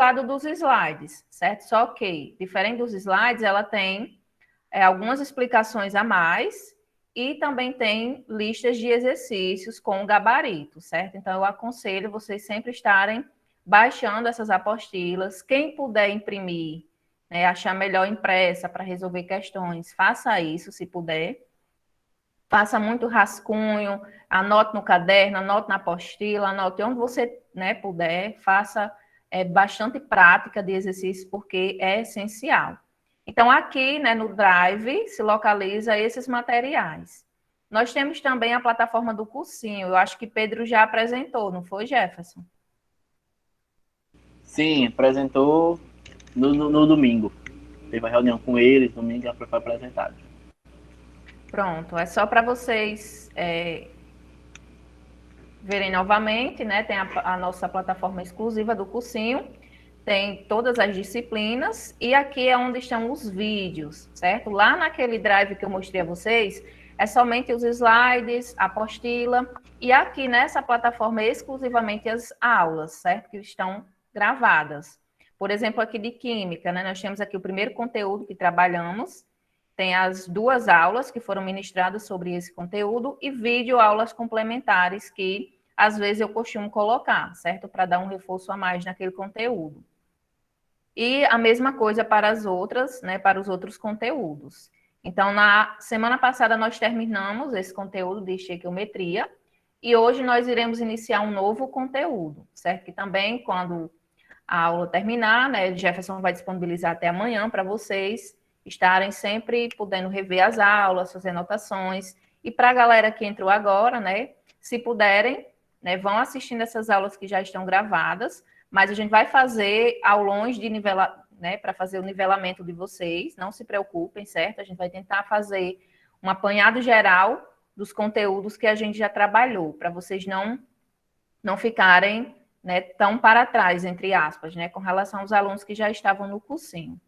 lado dos slides, certo? Só que, diferente dos slides, ela tem algumas explicações a mais e também tem listas de exercícios com gabarito, certo? Então, eu aconselho vocês sempre estarem baixando essas apostilas. Quem puder imprimir, né, achar melhor impressa para resolver questões, faça isso, se puder. Faça muito rascunho, anote no caderno, anote na apostila, anote onde você, né, puder, faça bastante prática de exercício, porque é essencial. Então, aqui, né, no Drive, se localiza esses materiais. Nós temos também a plataforma do cursinho. Eu acho que Pedro já apresentou, não foi, Jefferson? Sim, apresentou no domingo. Teve uma reunião com eles, domingo já foi apresentado. Pronto, é só para vocês verem novamente, né? Tem a nossa plataforma exclusiva do cursinho, tem todas as disciplinas, e aqui é onde estão os vídeos, certo? Lá naquele drive que eu mostrei a vocês, é somente os slides, a apostila, e aqui nessa plataforma exclusivamente as aulas, certo? Que estão gravadas. Por exemplo, aqui de Química, né? Nós temos aqui o primeiro conteúdo que trabalhamos, tem as 2 aulas que foram ministradas sobre esse conteúdo e vídeo aulas complementares que, às vezes, eu costumo colocar, certo? Para dar um reforço a mais naquele conteúdo. E a mesma coisa para as outras, né? Para os outros conteúdos. Então, na semana passada, nós terminamos esse conteúdo de estequiometria e hoje nós iremos iniciar um novo conteúdo, certo? Que também, quando a aula terminar, né? Jefferson vai disponibilizar até amanhã para vocês estarem sempre podendo rever as aulas, fazer anotações. E para a galera que entrou agora, né, se puderem, né, vão assistindo essas aulas que já estão gravadas, mas a gente vai fazer aulões de nivelar, né, para fazer o nivelamento de vocês, não se preocupem, certo? A gente vai tentar fazer um apanhado geral dos conteúdos que a gente já trabalhou, para vocês não ficarem, né, tão para trás, entre aspas, né, com relação aos alunos que já estavam no cursinho.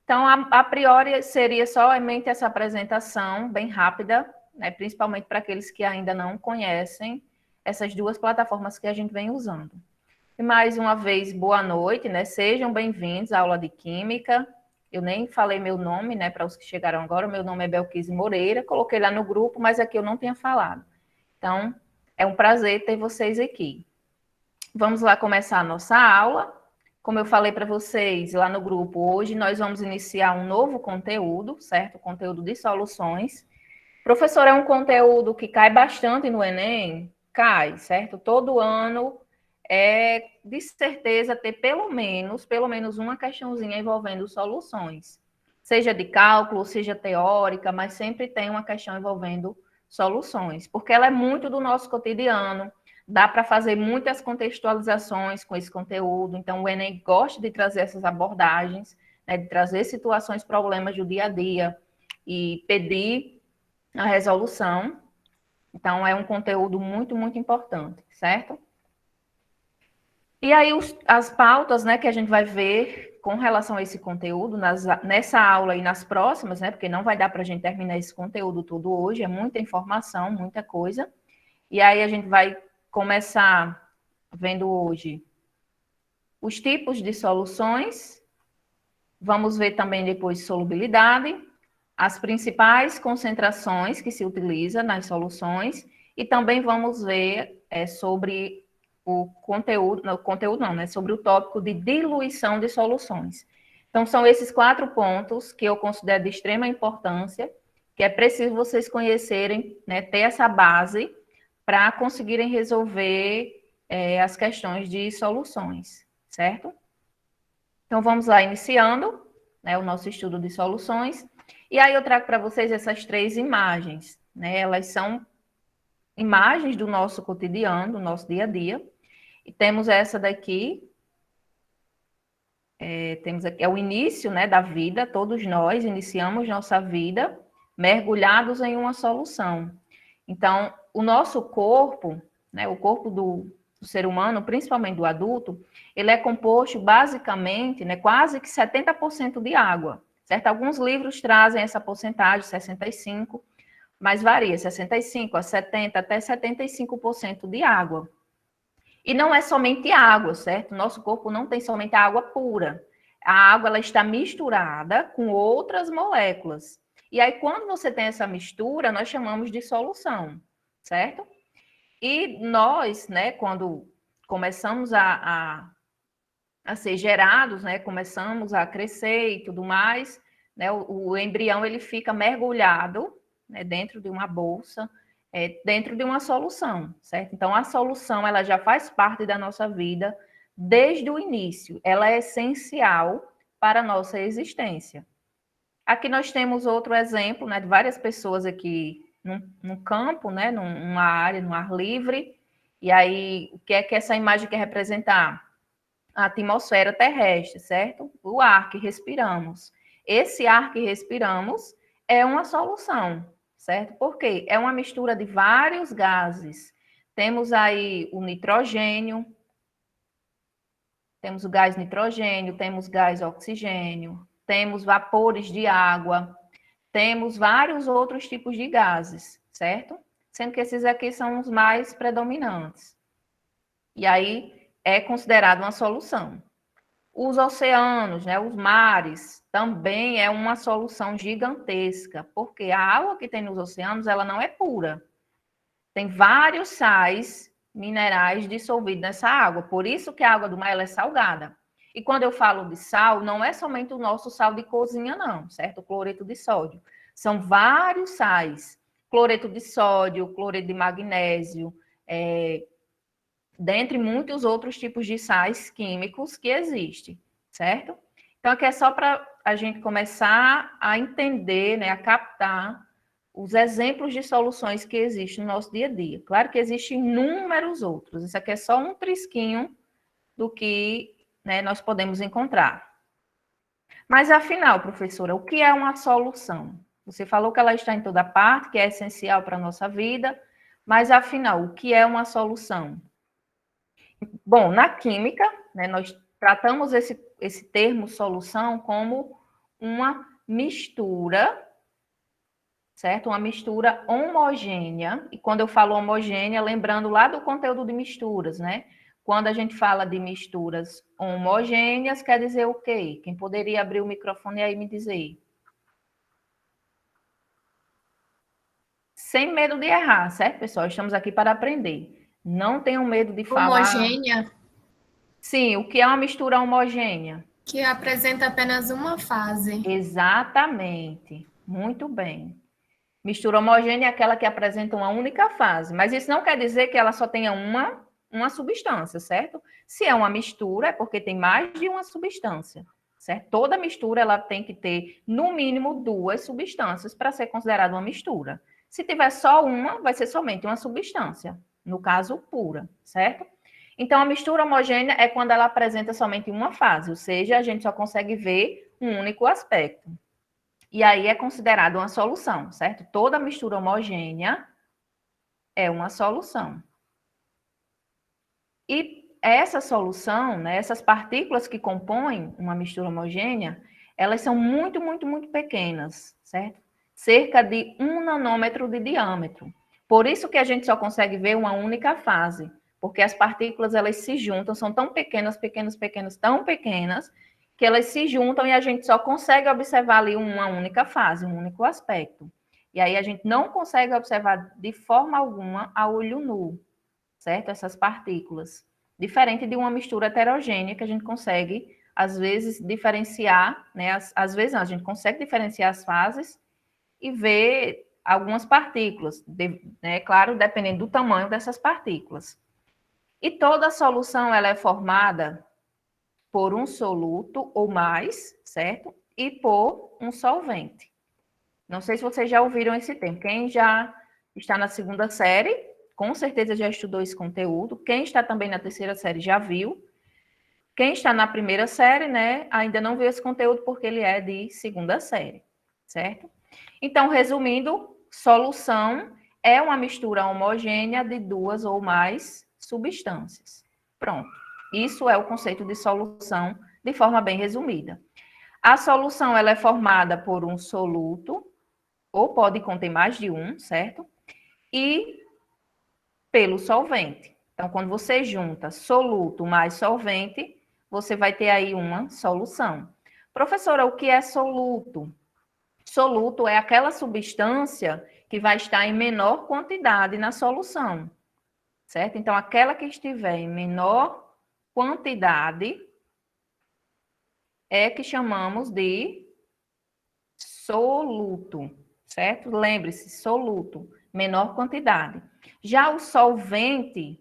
Então, a priori, seria somente essa apresentação, bem rápida, né, principalmente para aqueles que ainda não conhecem essas 2 plataformas que a gente vem usando. E mais uma vez, boa noite, né? Sejam bem-vindos à aula de Química. Eu nem falei meu nome, né, para os que chegaram agora. Meu nome é Belkise Moreira, coloquei lá no grupo, mas aqui eu não tinha falado. Então, é um prazer ter vocês aqui. Vamos lá começar a nossa aula. Como eu falei para vocês lá no grupo, hoje nós vamos iniciar um novo conteúdo, certo? Conteúdo de soluções. Professor, é um conteúdo que cai bastante no Enem? Cai, certo? Todo ano é de certeza ter pelo menos uma questãozinha envolvendo soluções. Seja de cálculo, seja teórica, mas sempre tem uma questão envolvendo soluções, porque ela é muito do nosso cotidiano, dá para fazer muitas contextualizações com esse conteúdo, então o Enem gosta de trazer essas abordagens, né, de trazer situações, problemas do dia a dia e pedir a resolução. Então, é um conteúdo muito, muito importante, certo? E aí, as pautas, né, que a gente vai ver com relação a esse conteúdo, nessa aula e nas próximas, né, porque não vai dar para a gente terminar esse conteúdo todo hoje, é muita informação, muita coisa. E aí, a gente vai começar vendo hoje os tipos de soluções, vamos ver também depois solubilidade, as principais concentrações que se utiliza nas soluções, e também vamos ver sobre o conteúdo não, né? Sobre o tópico de diluição de soluções. Então, são esses 4 pontos que eu considero de extrema importância, que é preciso vocês conhecerem, né? Ter essa base para conseguirem resolver as questões de soluções, certo? Então, vamos lá, iniciando, né, o nosso estudo de soluções. E aí eu trago para vocês essas 3 imagens, né? Elas são imagens do nosso cotidiano, do nosso dia a dia. E temos essa daqui, temos aqui, é o início, né, da vida, todos nós iniciamos nossa vida mergulhados em uma solução. Então, o nosso corpo, né, o corpo do ser humano, principalmente do adulto, ele é composto basicamente, né, quase que 70% de água, certo? Alguns livros trazem essa porcentagem, 65%, mas varia, 65% a 70% até 75% de água. E não é somente água, certo? Nosso corpo não tem somente a água pura. A água ela está misturada com outras moléculas. E aí, quando você tem essa mistura, nós chamamos de solução, certo? E nós, né, quando começamos a ser gerados, né, começamos a crescer e tudo mais, né, o embrião ele fica mergulhado, né, dentro de uma bolsa, dentro de uma solução, certo? Então, a solução ela já faz parte da nossa vida desde o início, ela é essencial para a nossa existência. Aqui nós temos outro exemplo, né, de várias pessoas aqui num campo, né, numa área, no ar livre, e aí o que é que essa imagem quer representar? A atmosfera terrestre, certo? O ar que respiramos. Esse ar que respiramos é uma solução, certo? Porque é uma mistura de vários gases. Temos aí o nitrogênio, temos o gás nitrogênio, temos gás oxigênio, temos vapores de água, temos vários outros tipos de gases, certo? Sendo que esses aqui são os mais predominantes. E aí é considerado uma solução. Os oceanos, né, os mares, também é uma solução gigantesca, porque a água que tem nos oceanos, ela não é pura. Tem vários sais minerais dissolvidos nessa água, por isso que a água do mar ela é salgada. E quando eu falo de sal, não é somente o nosso sal de cozinha, não, certo? O cloreto de sódio. São vários sais. Cloreto de sódio, cloreto de magnésio, dentre muitos outros tipos de sais químicos que existem, certo? Então, aqui é só para a gente começar a entender, né, a captar os exemplos de soluções que existem no nosso dia a dia. Claro que existem inúmeros outros, isso aqui é só um trisquinho do que, né, nós podemos encontrar. Mas, afinal, professora, o que é uma solução? Você falou que ela está em toda parte, que é essencial para a nossa vida, mas, afinal, o que é uma solução? Bom, na química, né, nós tratamos esse termo solução como uma mistura, certo? Uma mistura homogênea. E quando eu falo homogênea, lembrando lá do conteúdo de misturas, né? Quando a gente fala de misturas homogêneas, quer dizer o quê? Quem poderia abrir o microfone aí e me dizer? Sem medo de errar, certo, pessoal? Estamos aqui para aprender. Não tenham medo de falar. Homogênea, Sim, o que é uma mistura homogênea? que apresenta apenas uma fase. Exatamente. Muito bem. Mistura homogênea é aquela que apresenta uma única fase, mas isso não quer dizer que ela só tenha uma substância, certo? Se é uma mistura, é porque tem mais de uma substância, certo? Toda mistura ela tem que ter, no mínimo, duas substâncias para ser considerada uma mistura. Se tiver só uma, vai ser somente uma substância, no caso, pura, certo? Então, a mistura homogênea é quando ela apresenta somente uma fase, ou seja, a gente só consegue ver um único aspecto. E aí é considerado uma solução, certo? Toda mistura homogênea é uma solução. E essa solução, né, essas partículas que compõem uma mistura homogênea, elas são muito, muito, muito pequenas, certo? Cerca de 1 nanômetro de diâmetro. Por isso que a gente só consegue ver uma única fase, porque as partículas elas se juntam, são tão pequenas, pequenas, pequenas, tão pequenas, que elas se juntam e a gente só consegue observar ali uma única fase, um único aspecto. E aí a gente não consegue observar de forma alguma a olho nu, certo? Essas partículas. Diferente de uma mistura heterogênea que a gente consegue, às vezes, diferenciar, né? Às vezes não, a gente consegue diferenciar as fases e ver algumas partículas, né? Claro, dependendo do tamanho dessas partículas. E toda solução ela é formada por um soluto ou mais, certo? E por um solvente. Não sei se vocês já ouviram esse termo. Quem já está na segunda série, com certeza já estudou esse conteúdo. Quem está também na terceira série já viu. Quem está na primeira série, né, ainda não viu esse conteúdo porque ele é de segunda série, certo? Então, resumindo, solução é uma mistura homogênea de duas ou mais substâncias. Pronto. Isso é o conceito de solução de forma bem resumida. A solução ela é formada por um soluto, ou pode conter mais de um, certo? E pelo solvente. Então, quando você junta soluto mais solvente, você vai ter aí uma solução. Professora, o que é soluto? Soluto é aquela substância que vai estar em menor quantidade na solução, certo? Então, aquela que estiver em menor quantidade é que chamamos de soluto, certo? Lembre-se, soluto, menor quantidade. Já o solvente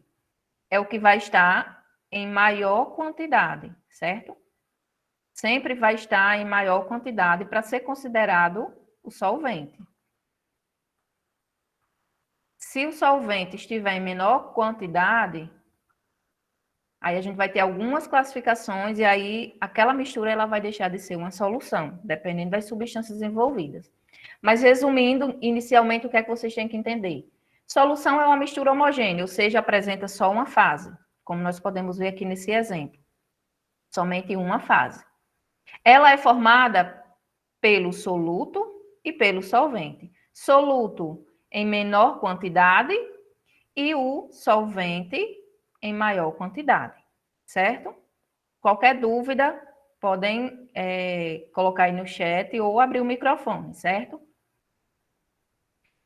é o que vai estar em maior quantidade, certo? Sempre vai estar em maior quantidade para ser considerado o solvente. Se o solvente estiver em menor quantidade, aí a gente vai ter algumas classificações e aí aquela mistura ela vai deixar de ser uma solução, dependendo das substâncias envolvidas. Mas resumindo, inicialmente o que é que vocês têm que entender? Solução é uma mistura homogênea, ou seja, apresenta só uma fase, como nós podemos ver aqui nesse exemplo. Somente uma fase. Ela é formada pelo soluto e pelo solvente. Soluto em menor quantidade e o solvente em maior quantidade, certo? Qualquer dúvida, podem colocar aí no chat ou abrir o microfone, certo?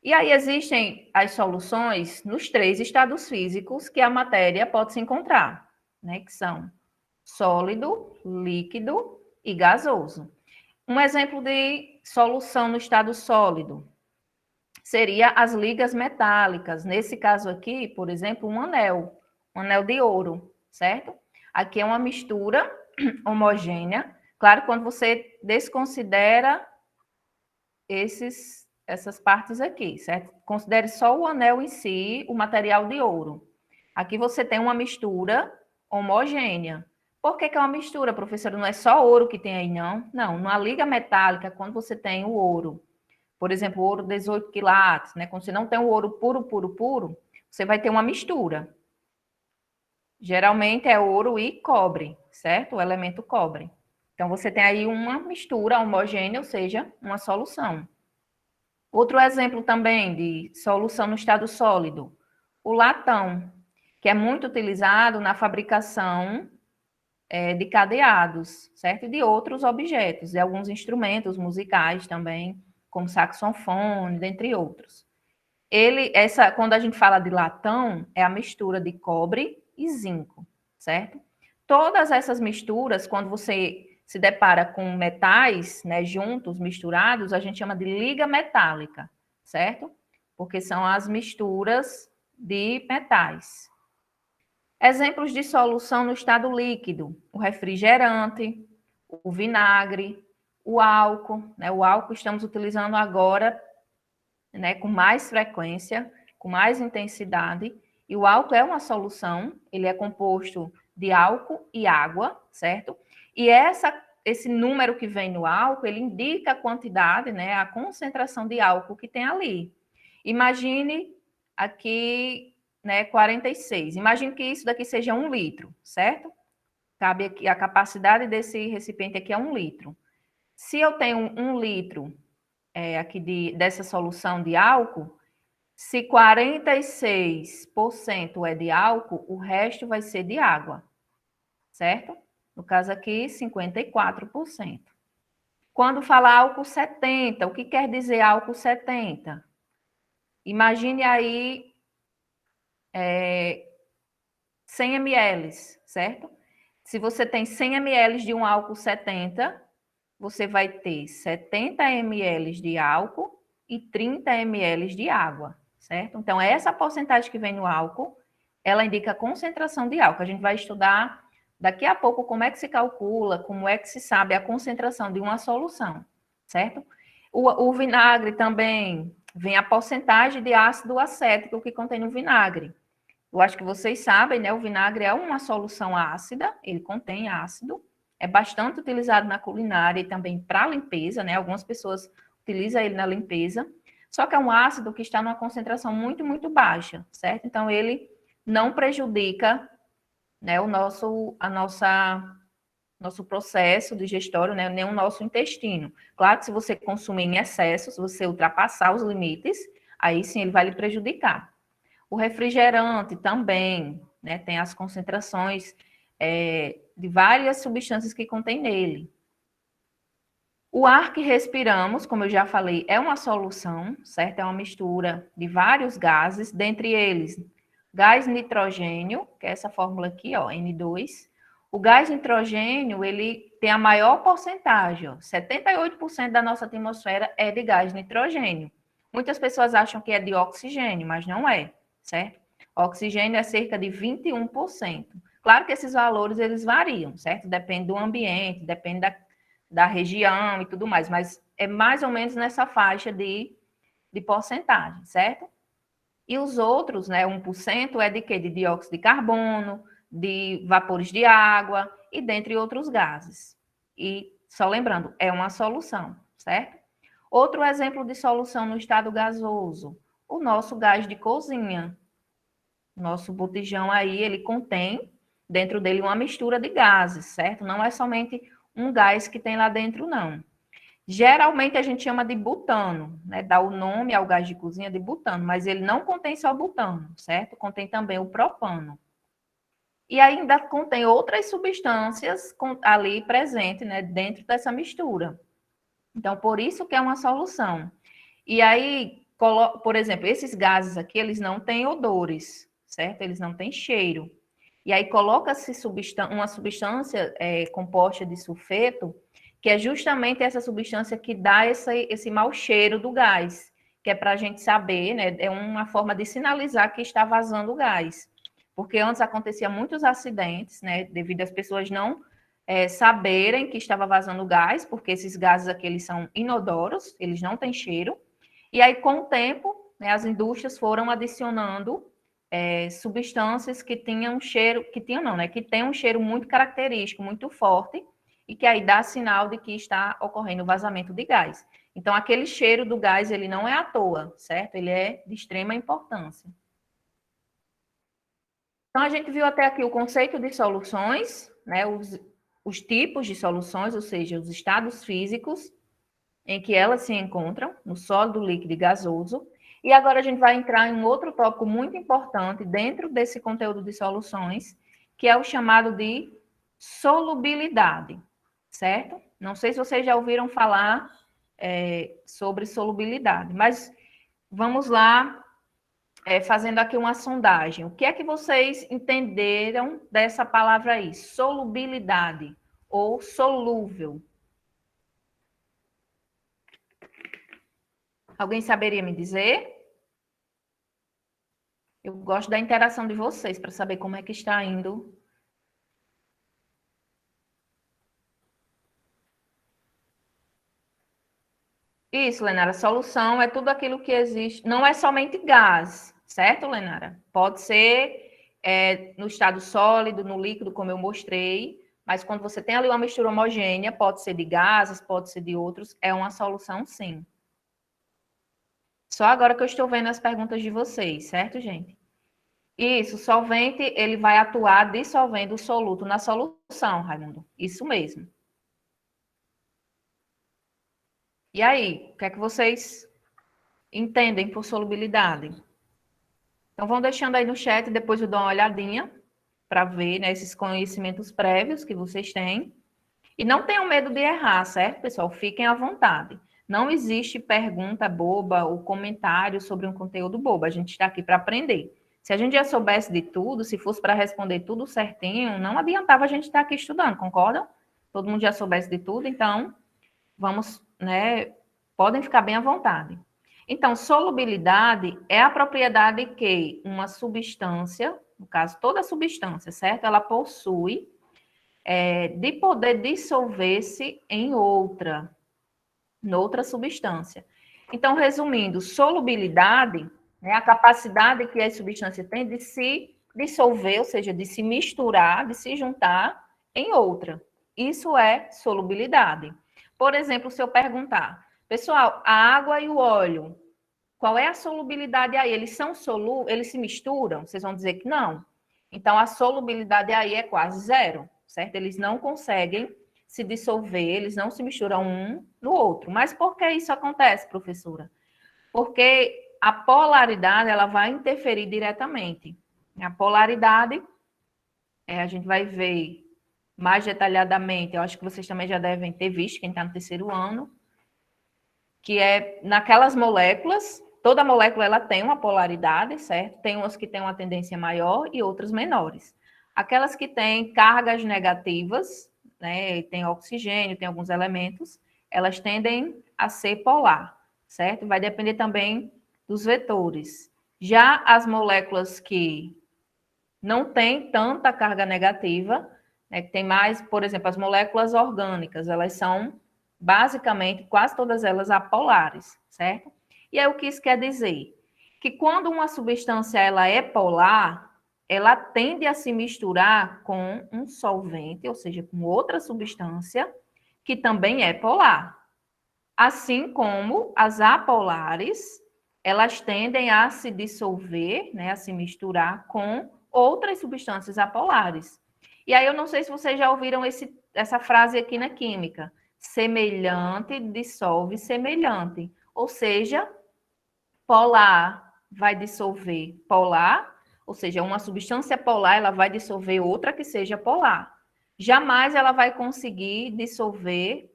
E aí existem as soluções nos 3 estados físicos que a matéria pode se encontrar, né? Que são sólido, líquido e gasoso. Um exemplo de solução no estado sólido seria as ligas metálicas. Nesse caso aqui, por exemplo, um anel de ouro, certo? Aqui é uma mistura homogênea. Claro, quando você desconsidera essas partes aqui, certo? Considere só o anel em si, o material de ouro. Aqui você tem uma mistura homogênea. Por que é uma mistura, professora? Não é só ouro que tem aí, não? Não, numa liga metálica, quando você tem o ouro, por exemplo, o ouro 18 quilates, né? Quando você não tem o ouro puro, você vai ter uma mistura. Geralmente é ouro e cobre, certo? O elemento cobre. Então, você tem aí uma mistura homogênea, ou seja, uma solução. Outro exemplo também de solução no estado sólido, o latão, que é muito utilizado na fabricação de cadeados, certo? E de outros objetos, de alguns instrumentos musicais também, como saxofone, dentre outros. Quando a gente fala de latão, é a mistura de cobre e zinco, certo? Todas essas misturas, quando você se depara com metais, né, juntos, misturados, a gente chama de liga metálica, certo? Porque são as misturas de metais. Exemplos de solução no estado líquido: o refrigerante, o vinagre, o álcool, né? O álcool estamos utilizando agora, né, com mais frequência, com mais intensidade, e o álcool é uma solução, ele é composto de álcool e água, certo? E esse número que vem no álcool, ele indica a quantidade, né, a concentração de álcool que tem ali. Imagine aqui, né, 46. Imagine que isso daqui seja 1 litro, certo? Cabe aqui, a capacidade desse recipiente aqui é 1 litro. Se eu tenho 1 litro aqui dessa solução de álcool, se 46% é de álcool, o resto vai ser de água, certo? No caso aqui, 54%. Quando fala álcool 70, o que quer dizer álcool 70? Imagine aí 100 ml, certo? Se você tem 100 ml de um álcool 70, você vai ter 70 ml de álcool e 30 ml de água, certo? Então, essa porcentagem que vem no álcool, ela indica a concentração de álcool. A gente vai estudar daqui a pouco como é que se calcula, como é que se sabe a concentração de uma solução, certo? O vinagre também vem a porcentagem de ácido acético que contém no vinagre. Eu acho que vocês sabem, né? O vinagre é uma solução ácida, ele contém ácido, é bastante utilizado na culinária e também para limpeza, né? Algumas pessoas utilizam ele na limpeza, só que é um ácido que está numa concentração muito, muito baixa, certo? Então, ele não prejudica, né, nosso processo digestório, né, nem o nosso intestino. Claro que se você consumir em excesso, se você ultrapassar os limites, aí sim ele vai lhe prejudicar. O refrigerante também, né? Tem as concentrações de várias substâncias que contém nele. O ar que respiramos, como eu já falei, é uma solução, certo? É uma mistura de vários gases, dentre eles gás nitrogênio, que é essa fórmula aqui, ó, N2. O gás nitrogênio, ele tem a maior porcentagem, ó, 78% da nossa atmosfera é de gás nitrogênio. Muitas pessoas acham que é de oxigênio, mas não é, certo? O oxigênio é cerca de 21%. Claro que esses valores, eles variam, certo? Depende do ambiente, depende da região e tudo mais, mas é mais ou menos nessa faixa de porcentagem, certo? E os outros, né, 1% é de quê? De dióxido de carbono, de vapores de água e dentre outros gases. E, só lembrando, é uma solução, certo? Outro exemplo de solução no estado gasoso, o nosso gás de cozinha. Nosso botijão aí, ele contém dentro dele uma mistura de gases, certo? Não é somente um gás que tem lá dentro, não. Geralmente a gente chama de butano, né? Dá o nome ao gás de cozinha de butano, mas ele não contém só butano, certo? Contém também o propano. E ainda contém outras substâncias ali presentes, né? Dentro dessa mistura. Então, por isso que é uma solução. E aí, por exemplo, esses gases aqui, eles não têm odores, certo? Eles não têm cheiro. E aí coloca-se uma substância composta de sulfeto, que é justamente essa substância que dá esse mau cheiro do gás, que é para a gente saber, né? É uma forma de sinalizar que está vazando o gás. Porque antes acontecia muitos acidentes, né? Devido às pessoas não saberem que estava vazando gás, porque esses gases aqui, eles são inodoros, eles não têm cheiro. E aí, com o tempo, né, as indústrias foram adicionando substâncias que tinham cheiro, que tem um cheiro muito característico, muito forte, e que aí dá sinal de que está ocorrendo vazamento de gás. Então, aquele cheiro do gás, ele não é à toa, certo? Ele é de extrema importância. Então, a gente viu até aqui o conceito de soluções, né? Os tipos de soluções, ou seja, os estados físicos em que elas se encontram, no sólido, líquido e gasoso. E agora a gente vai entrar em um outro tópico muito importante dentro desse conteúdo de soluções, que é o chamado de solubilidade, certo? Não sei se vocês já ouviram falar sobre solubilidade, mas vamos lá fazendo aqui uma sondagem. O que é que vocês entenderam dessa palavra aí? Solubilidade ou solúvel? Alguém saberia me dizer? Eu gosto da interação de vocês para saber como é que está indo. Isso, Lenara. Solução é tudo aquilo que existe. Não é somente gás, certo, Lenara? Pode ser no estado sólido, no líquido, como eu mostrei. Mas quando você tem ali uma mistura homogênea, pode ser de gases, pode ser de outros, é uma solução, sim. Só agora que eu estou vendo as perguntas de vocês, certo, gente? Isso, o solvente, ele vai atuar dissolvendo o soluto na solução, Raimundo. Isso mesmo. E aí, o que é que vocês entendem por solubilidade? Então, vão deixando aí no chat, depois eu dou uma olhadinha para ver, né, esses conhecimentos prévios que vocês têm. E não tenham medo de errar, certo, pessoal? Fiquem à vontade. Não existe pergunta boba ou comentário sobre um conteúdo bobo. A gente está aqui para aprender. Se a gente já soubesse de tudo, se fosse para responder tudo certinho, não adiantava a gente estar aqui estudando, concordam? Todo mundo já soubesse de tudo, então vamos, né? Podem ficar bem à vontade. Então, solubilidade é a propriedade que uma substância, no caso, toda substância, certo? Ela possui de poder dissolver-se em outra substância. Então, resumindo, solubilidade é a capacidade que a substância tem de se dissolver, ou seja, de se misturar, de se juntar em outra. Isso é solubilidade. Por exemplo, se eu perguntar, pessoal, a água e o óleo, qual é a solubilidade aí? Eles são solúveis, eles se misturam? Vocês vão dizer que não. Então, a solubilidade aí é quase zero, certo? Eles não conseguem se dissolver, eles não se misturam um no outro. Mas por que isso acontece, professora? Porque a polaridade, ela vai interferir diretamente. A polaridade a gente vai ver mais detalhadamente, eu acho que vocês também já devem ter visto, quem está no terceiro ano, que é naquelas moléculas, toda molécula ela tem uma polaridade, certo? Tem umas que têm uma tendência maior e outras menores. Aquelas que têm cargas negativas, né, tem oxigênio, tem alguns elementos, elas tendem a ser polar, certo? Vai depender também dos vetores. Já as moléculas que não têm tanta carga negativa, né, que tem mais, por exemplo, as moléculas orgânicas, elas são basicamente quase todas elas apolares, certo? E aí o que isso quer dizer? Que quando uma substância ela é polar, ela tende a se misturar com um solvente, ou seja, com outra substância que também é polar. Assim como as apolares, elas tendem a se dissolver, né, a se misturar com outras substâncias apolares. E aí eu não sei se vocês já ouviram essa frase aqui na química: semelhante dissolve semelhante. Ou seja, polar vai dissolver polar, ou seja, uma substância polar ela vai dissolver outra que seja polar. Jamais ela vai conseguir dissolver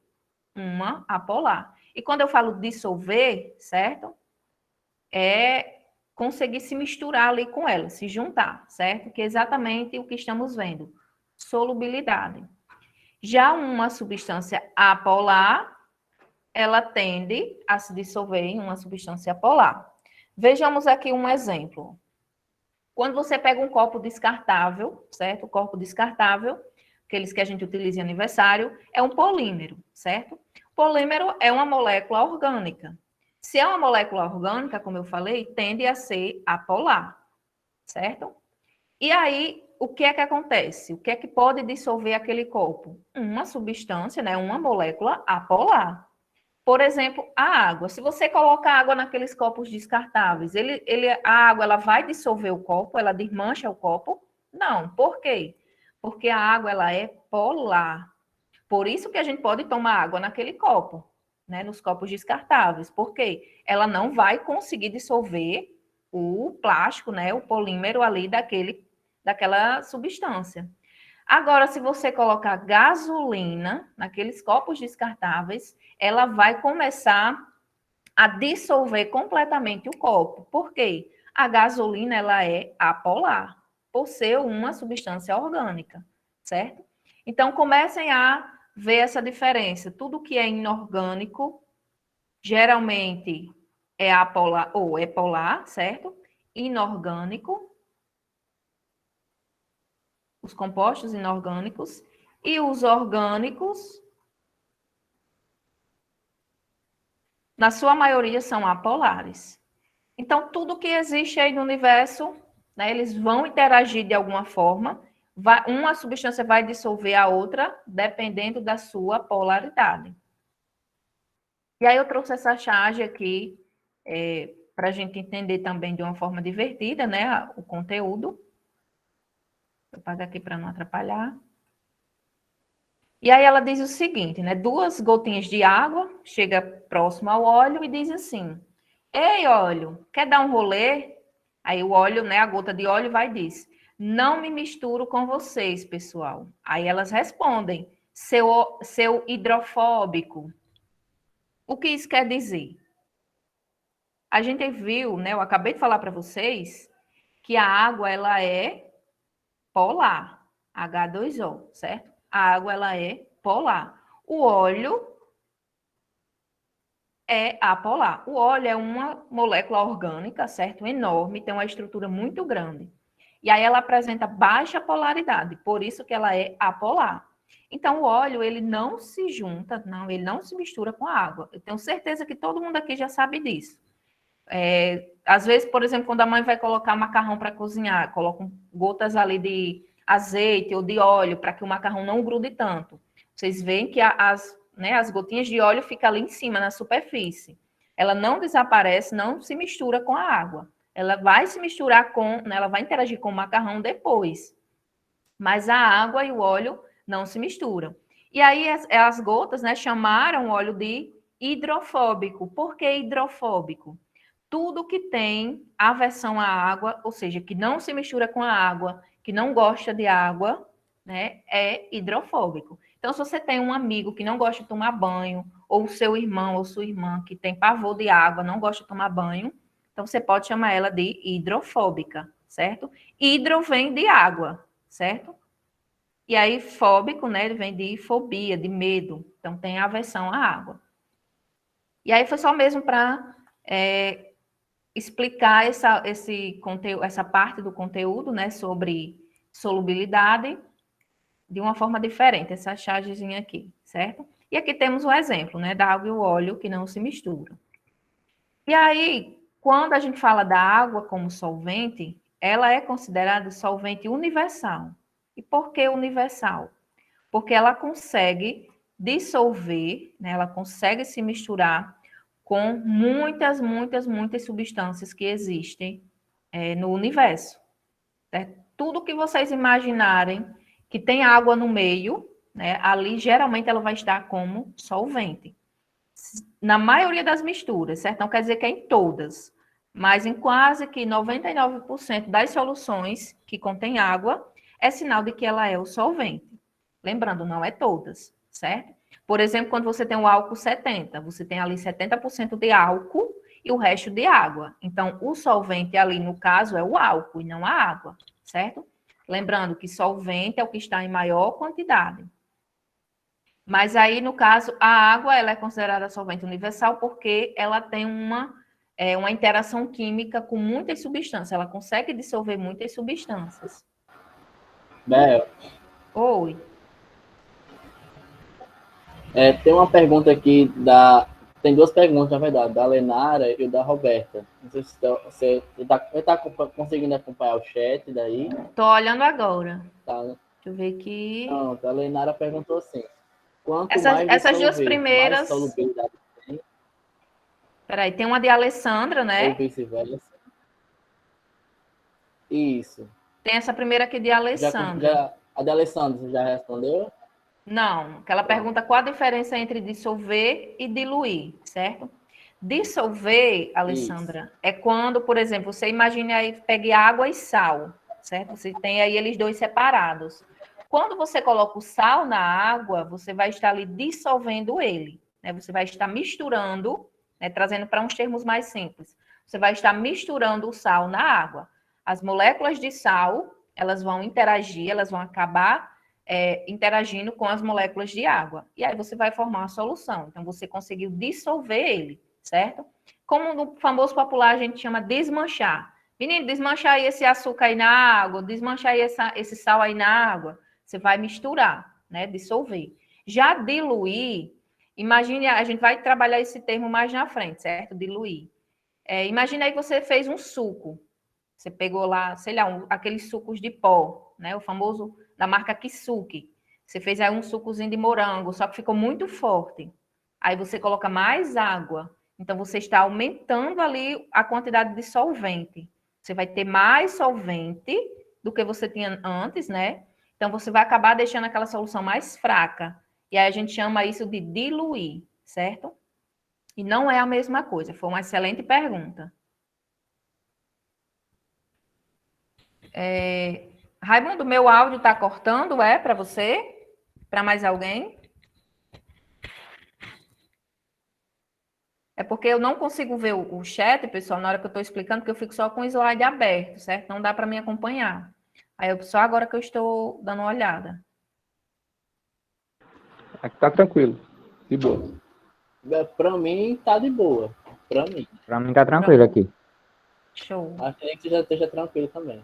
uma apolar. E quando eu falo dissolver, certo? É conseguir se misturar ali com ela, se juntar, certo? Que é exatamente o que estamos vendo, solubilidade. Já uma substância apolar, ela tende a se dissolver em uma substância polar. Vejamos aqui um exemplo. Quando você pega um copo descartável, certo? O copo descartável, aqueles que a gente utiliza em aniversário, é um polímero, certo? Polímero é uma molécula orgânica. Se é uma molécula orgânica, como eu falei, tende a ser apolar, certo? E aí, o que é que acontece? O que é que pode dissolver aquele copo? Uma substância, né? Uma molécula apolar. Por exemplo, a água. Se você coloca água naqueles copos descartáveis, a água ela vai dissolver o copo, ela desmancha o copo? Não. Por quê? Porque a água ela é polar. Por isso que a gente pode tomar água naquele copo, né, nos copos descartáveis. Por quê? Ela não vai conseguir dissolver o plástico, né, o polímero ali daquela substância. Agora, se você colocar gasolina naqueles copos descartáveis, ela vai começar a dissolver completamente o copo. Por quê? A gasolina ela é apolar, por ser uma substância orgânica, certo? Então, comecem a ver essa diferença. Tudo que é inorgânico, geralmente é apolar ou é polar, certo? Inorgânico, os compostos inorgânicos, e os orgânicos, na sua maioria, são apolares. Então, tudo que existe aí no universo, né, eles vão interagir de alguma forma, uma substância vai dissolver a outra, dependendo da sua polaridade. E aí eu trouxe essa charge aqui, para a gente entender também de uma forma divertida, né, o conteúdo. Vou apagar aqui para não atrapalhar. E aí ela diz o seguinte, né, 2 gotinhas de água, chega próximo ao óleo e diz assim: ei, óleo, quer dar um rolê? Aí o óleo, né, a gota de óleo vai e diz: não me misturo com vocês, pessoal. Aí elas respondem: seu hidrofóbico. O que isso quer dizer? A gente viu, né, eu acabei de falar para vocês, que a água, ela é polar, H2O, certo? A água, ela é polar. O óleo é apolar. O óleo é uma molécula orgânica, certo? Enorme, tem uma estrutura muito grande. E aí ela apresenta baixa polaridade, por isso que ela é apolar. Então o óleo, ele não se junta, não, ele não se mistura com a água. Eu tenho certeza que todo mundo aqui já sabe disso. Às vezes, por exemplo, quando a mãe vai colocar macarrão para cozinhar, colocam gotas ali de azeite ou de óleo para que o macarrão não grude tanto. Vocês veem que as gotinhas de óleo ficam ali em cima, na superfície. Ela não desaparece, não se mistura com a água. Ela vai se misturar né, ela vai interagir com o macarrão depois. Mas a água e o óleo não se misturam. E aí as gotas, né, chamaram o óleo de hidrofóbico. Por que hidrofóbico? Tudo que tem aversão à água, ou seja, que não se mistura com a água, que não gosta de água, né, é hidrofóbico. Então, se você tem um amigo que não gosta de tomar banho, ou o seu irmão ou sua irmã que tem pavor de água, não gosta de tomar banho, então você pode chamar ela de hidrofóbica, certo? Hidro vem de água, certo? E aí, fóbico, né, vem de fobia, de medo. Então, tem aversão à água. E aí, foi só mesmo para explicar essa parte do conteúdo, né, sobre solubilidade de uma forma diferente, essa chargezinha aqui, certo? E aqui temos um exemplo, né, da água e o óleo que não se misturam. E aí, quando a gente fala da água como solvente, ela é considerada solvente universal. E por que universal? Porque ela consegue dissolver, né, ela consegue se misturar com muitas substâncias que existem no universo. Certo? Tudo que vocês imaginarem que tem água no meio, né, ali geralmente ela vai estar como solvente. Na maioria das misturas, certo? Não quer dizer que é em todas, mas em quase que 99% das soluções que contêm água, é sinal de que ela é o solvente. Lembrando, não é todas, certo? Por exemplo, quando você tem o álcool 70, você tem ali 70% de álcool e o resto de água. Então, o solvente ali, no caso, é o álcool e não a água, certo? Lembrando que solvente é o que está em maior quantidade. Mas aí, no caso, a água ela é considerada solvente universal porque ela tem uma interação química com muitas substâncias. Ela consegue dissolver muitas substâncias. Bel, Oi. tem uma pergunta aqui Tem duas perguntas, na verdade, da Lenara e da Roberta. Não sei se você está conseguindo acompanhar o chat daí. Tô olhando agora. Tá. Deixa eu ver aqui. Pronto, a Lenara perguntou assim: quanto mais Essas duas dissolver, mais primeiras. solubilidade tem, Peraí, tem uma de Alessandra, ou né? vice-versa? Isso. Tem essa primeira aqui de Alessandra. A de Alessandra, você já respondeu? Não, que ela pergunta qual a diferença entre dissolver e diluir, certo? Dissolver, Alessandra, Isso. é quando, por exemplo, você imagine aí, pegue água e sal, certo? Você tem aí eles dois separados. Quando você coloca o sal na água, você vai estar ali dissolvendo ele, né? Você vai estar misturando, né? Trazendo para uns termos mais simples. Você vai estar misturando o sal na água. As moléculas de sal, elas vão interagir, elas vão acabar interagindo com as moléculas de água. E aí você vai formar uma solução. Então, você conseguiu dissolver ele, certo? Como no famoso popular a gente chama desmanchar. Menino, desmanchar aí esse açúcar aí na água, desmanchar aí esse sal aí na água. Você vai misturar, né? Dissolver. Já diluir, imagine, a gente vai trabalhar esse termo mais na frente, certo? Diluir. Imagina aí que você fez um suco. Você pegou lá, sei lá, aqueles sucos de pó, né? O famoso da marca Kisuke. Você fez aí um sucozinho de morango, só que ficou muito forte. Aí você coloca mais água. Então você está aumentando ali a quantidade de solvente. Você vai ter mais solvente do que você tinha antes, né? Então você vai acabar deixando aquela solução mais fraca. E aí a gente chama isso de diluir, certo? E não é a mesma coisa. Foi uma excelente pergunta. Raimundo, meu áudio está cortando, para você? Para mais alguém? É porque eu não consigo ver o chat, pessoal, na hora que eu estou explicando, porque eu fico só com o slide aberto, certo? Não dá para me acompanhar. Aí só agora que eu estou dando uma olhada. Aqui tá tranquilo, de boa. Para mim, tá de boa. Para mim tá tranquilo aqui. Show. Acho que já esteja tranquilo também.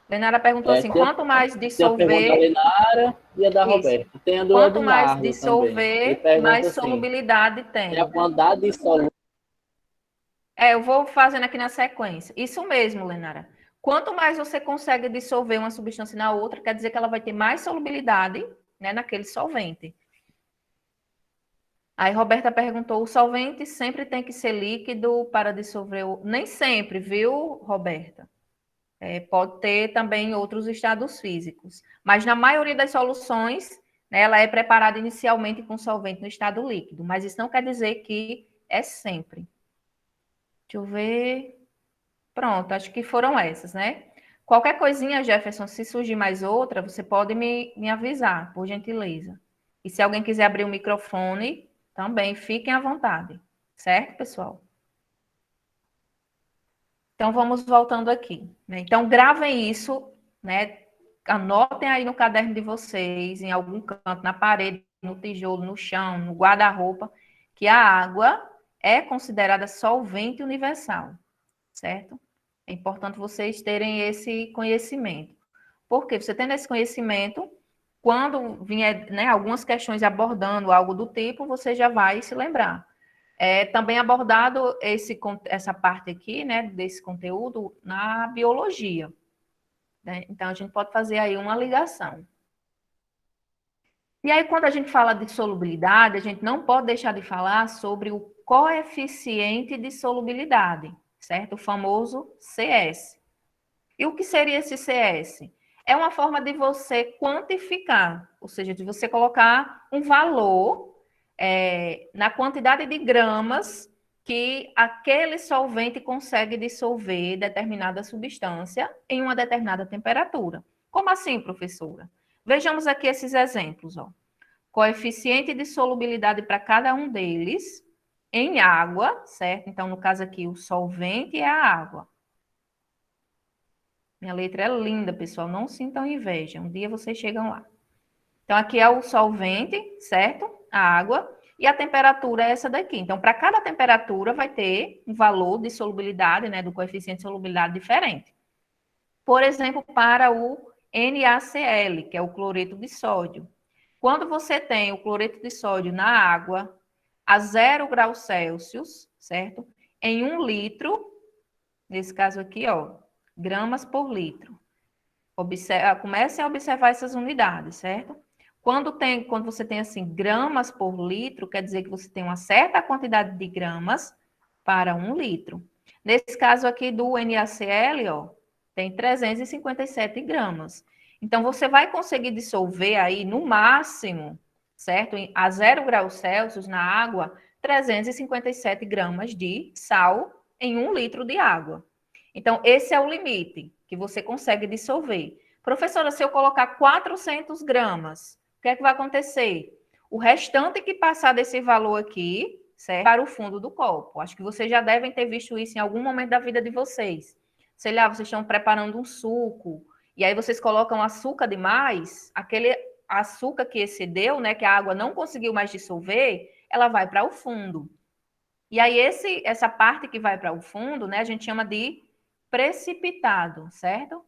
Lenara perguntou assim, quanto mais Tem a pergunta da dissolver... Lenara e a da Isso. Roberta. Tem a do Quanto mais Eduardo dissolver, também. mais Assim, solubilidade tem. tem a quantidade de solvente. Eu vou fazendo aqui na sequência. Isso mesmo, Lenara. Quanto mais você consegue dissolver uma substância na outra, quer dizer que ela vai ter mais solubilidade, né, naquele solvente. Aí Roberta perguntou, o solvente sempre tem que ser líquido para dissolver? Nem sempre, viu, Roberta? Pode ter também outros estados físicos. Mas na maioria das soluções, né, ela é preparada inicialmente com solvente no estado líquido. Mas isso não quer dizer que é sempre. Deixa eu ver. Pronto, acho que foram essas, né? Qualquer coisinha, Jefferson, se surgir mais outra, você pode me avisar, por gentileza. E se alguém quiser abrir o microfone, também fiquem à vontade. Certo, pessoal? Então, vamos voltando aqui, né? Então, gravem isso, né? Anotem aí no caderno de vocês, em algum canto, na parede, no tijolo, no chão, no guarda-roupa, que a água é considerada solvente universal, certo? É importante vocês terem esse conhecimento. Porque você tendo esse conhecimento, quando vier, né, algumas questões abordando algo do tipo, você já vai se lembrar. Também abordado essa parte aqui, né, desse conteúdo na biologia, né? Então, a gente pode fazer aí uma ligação. E aí, quando a gente fala de solubilidade, a gente não pode deixar de falar sobre o coeficiente de solubilidade, certo? O famoso CS. E o que seria esse CS? É uma forma de você quantificar, ou seja, de você colocar um valor na quantidade de gramas que aquele solvente consegue dissolver determinada substância em uma determinada temperatura. Como assim, professora? Vejamos aqui esses exemplos, ó. Coeficiente de solubilidade para cada um deles em água, certo? Então, no caso aqui, o solvente é a água. Minha letra é linda, pessoal, não sintam inveja. Um dia vocês chegam lá. Então, aqui é o solvente, certo? A água. E a temperatura é essa daqui. Então, para cada temperatura vai ter um valor de solubilidade, né, do coeficiente de solubilidade diferente. Por exemplo, para o NaCl, que é o cloreto de sódio. Quando você tem o cloreto de sódio na água a 0 graus Celsius, certo? Em 1 litro, nesse caso aqui, ó, gramas por litro. Comecem a observar essas unidades, certo? Quando você tem assim, gramas por litro, quer dizer que você tem uma certa quantidade de gramas para 1 litro. Nesse caso aqui do NaCl, ó, tem 357 gramas. Então, você vai conseguir dissolver aí, no máximo, certo? A 0 graus Celsius na água, 357 gramas de sal em 1 litro de água. Então, esse é o limite que você consegue dissolver. Professora, se eu colocar 400 gramas, o que é que vai acontecer? O restante que passar desse valor aqui, certo? Para o fundo do copo. Acho que vocês já devem ter visto isso em algum momento da vida de vocês. Sei lá, vocês estão preparando um suco, e aí vocês colocam açúcar demais, aquele açúcar que excedeu, né, que a água não conseguiu mais dissolver, ela vai para o fundo. E aí essa parte que vai para o fundo, né, a gente chama de precipitado, certo?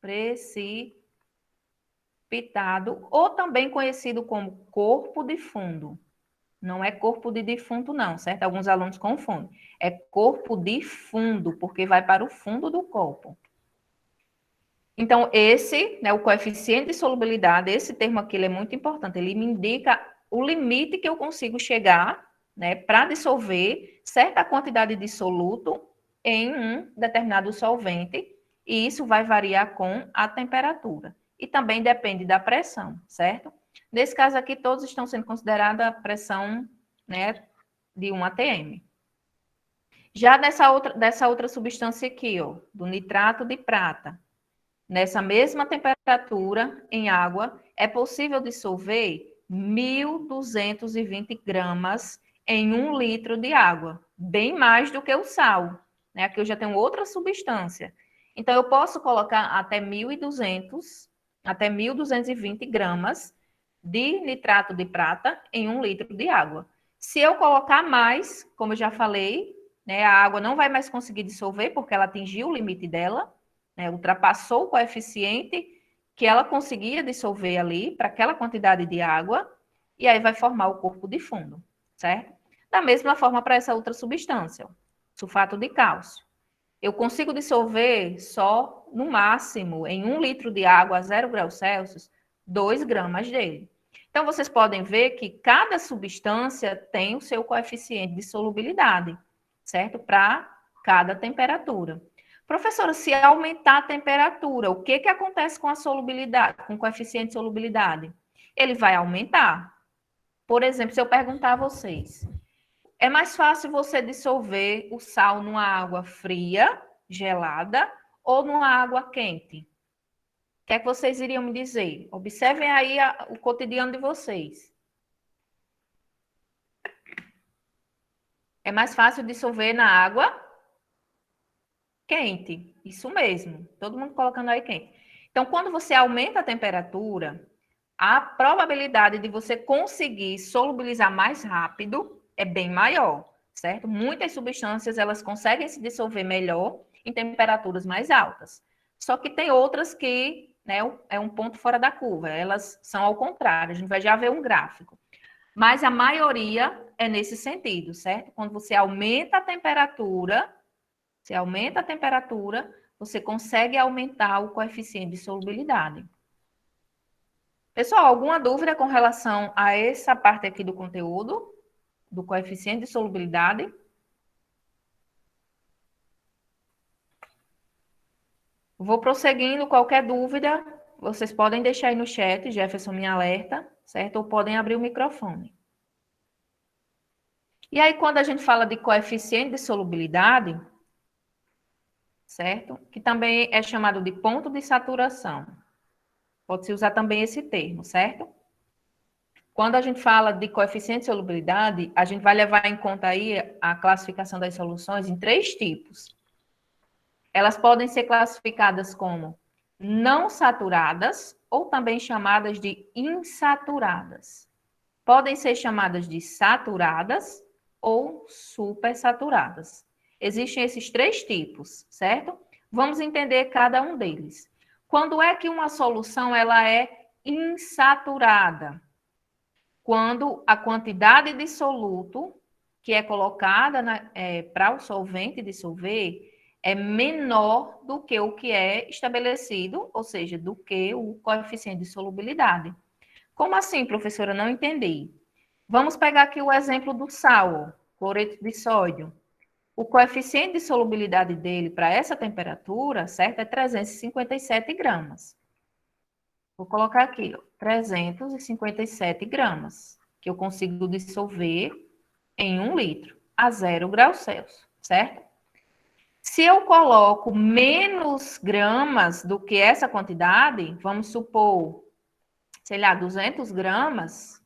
Precipitado, ou também conhecido como corpo de fundo. Não é corpo de defunto, não, certo? Alguns alunos confundem. É corpo de fundo, porque vai para o fundo do copo. Então, né, o coeficiente de solubilidade, esse termo aqui, ele é muito importante. Ele me indica o limite que eu consigo chegar, né, para dissolver certa quantidade de soluto em um determinado solvente, e isso vai variar com a temperatura. E também depende da pressão, certo? Nesse caso aqui, todos estão sendo considerados a pressão, né, de 1 atm. Já dessa outra substância aqui, ó, do nitrato de prata, nessa mesma temperatura, em água, é possível dissolver 1.220 gramas em 1 litro de água, bem mais do que o sal, né? Aqui eu já tenho outra substância. Então, eu posso colocar até 1.220 gramas de nitrato de prata em 1 litro de água. Se eu colocar mais, como eu já falei, né, a água não vai mais conseguir dissolver, porque ela atingiu o limite dela, né, ultrapassou o coeficiente que ela conseguia dissolver ali para aquela quantidade de água, e aí vai formar o corpo de fundo, certo? Da mesma forma para essa outra substância, ó, sulfato de cálcio. Eu consigo dissolver só, no máximo, em 1 litro de água a 0 graus Celsius, 2 gramas dele. Então, vocês podem ver que cada substância tem o seu coeficiente de solubilidade, certo? Para cada temperatura. Professora, se aumentar a temperatura, o que acontece com a solubilidade, com o coeficiente de solubilidade? Ele vai aumentar. Por exemplo, se eu perguntar a vocês, é mais fácil você dissolver o sal numa água fria, gelada, ou numa água quente? O que é que vocês iriam me dizer? Observem aí o cotidiano de vocês. É mais fácil dissolver na água quente. Isso mesmo. Todo mundo colocando aí quente. Então, quando você aumenta a temperatura, a probabilidade de você conseguir solubilizar mais rápido é bem maior, certo? Muitas substâncias, elas conseguem se dissolver melhor em temperaturas mais altas. Só que tem outras que, né, é um ponto fora da curva. Elas são ao contrário. A gente vai já ver um gráfico. Mas a maioria é nesse sentido, certo? Quando você aumenta a temperatura, você consegue aumentar o coeficiente de solubilidade. Pessoal, alguma dúvida com relação a essa parte aqui do conteúdo, do coeficiente de solubilidade? Vou prosseguindo, qualquer dúvida, vocês podem deixar aí no chat, Jefferson me alerta, certo? Ou podem abrir o microfone. E aí, quando a gente fala de coeficiente de solubilidade, certo? Que também é chamado de ponto de saturação. Pode-se usar também esse termo, certo? Quando a gente fala de coeficiente de solubilidade, a gente vai levar em conta aí a classificação das soluções em 3 tipos. Elas podem ser classificadas como não saturadas ou também chamadas de insaturadas. Podem ser chamadas de saturadas ou supersaturadas. Existem esses 3 tipos, certo? Vamos entender cada um deles. Quando é que uma solução ela é insaturada? Quando a quantidade de soluto que é colocada para o solvente dissolver é menor do que o que é estabelecido, ou seja, do que o coeficiente de solubilidade. Como assim, professora? Não entendi. Vamos pegar aqui o exemplo do sal, cloreto de sódio. O coeficiente de solubilidade dele para essa temperatura, certo? É 357 gramas. Vou colocar aqui, ó, 357 gramas, que eu consigo dissolver em 1 litro, a 0 graus Celsius, certo? Se eu coloco menos gramas do que essa quantidade, vamos supor, sei lá, 200 gramas,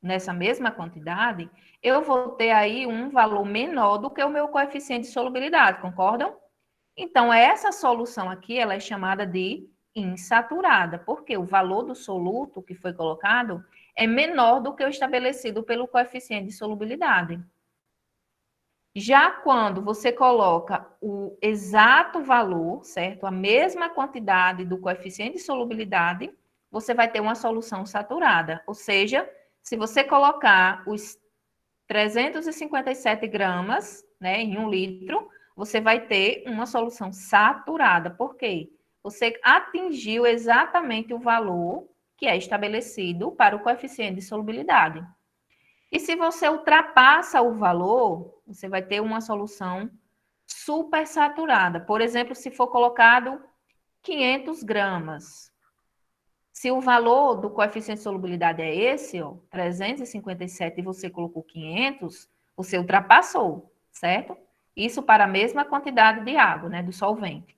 nessa mesma quantidade, eu vou ter aí um valor menor do que o meu coeficiente de solubilidade, concordam? Então, essa solução aqui, ela é chamada de insaturada, porque o valor do soluto que foi colocado é menor do que o estabelecido pelo coeficiente de solubilidade. Já quando você coloca o exato valor, certo? A mesma quantidade do coeficiente de solubilidade, você vai ter uma solução saturada. Ou seja, se você colocar os 357 gramas, né, em 1 litro, você vai ter uma solução saturada. Por quê? Você atingiu exatamente o valor que é estabelecido para o coeficiente de solubilidade. E se você ultrapassa o valor, você vai ter uma solução supersaturada. Por exemplo, se for colocado 500 gramas. Se o valor do coeficiente de solubilidade é esse, ó, 357, e você colocou 500, você ultrapassou, certo? Isso para a mesma quantidade de água, né, do solvente.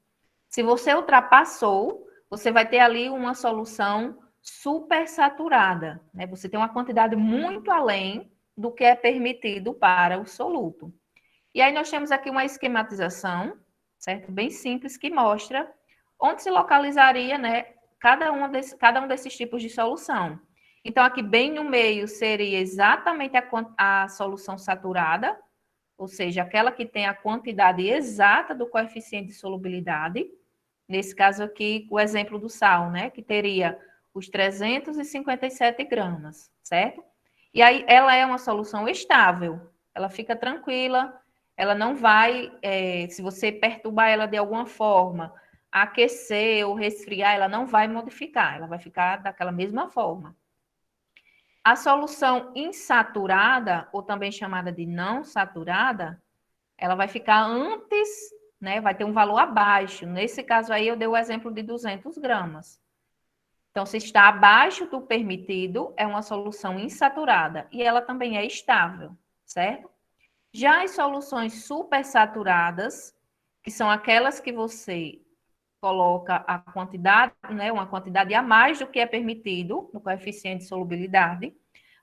Se você ultrapassou, você vai ter ali uma solução supersaturada, né? Você tem uma quantidade muito além do que é permitido para o soluto. E aí nós temos aqui uma esquematização, certo? Bem simples, que mostra onde se localizaria, né, cada um desses tipos de solução. Então, aqui bem no meio seria exatamente a solução saturada, ou seja, aquela que tem a quantidade exata do coeficiente de solubilidade. Nesse caso aqui, o exemplo do sal, né, que teria os 357 gramas, certo? E aí, ela é uma solução estável, ela fica tranquila, ela não vai, se você perturbar ela de alguma forma, aquecer ou resfriar, ela não vai modificar, ela vai ficar daquela mesma forma. A solução insaturada, ou também chamada de não saturada, ela vai ficar antes, né, vai ter um valor abaixo. Nesse caso aí, eu dei o exemplo de 200 gramas. Então, se está abaixo do permitido, é uma solução insaturada. E ela também é estável, certo? Já as soluções supersaturadas, que são aquelas que você coloca a quantidade, né, uma quantidade a mais do que é permitido no coeficiente de solubilidade,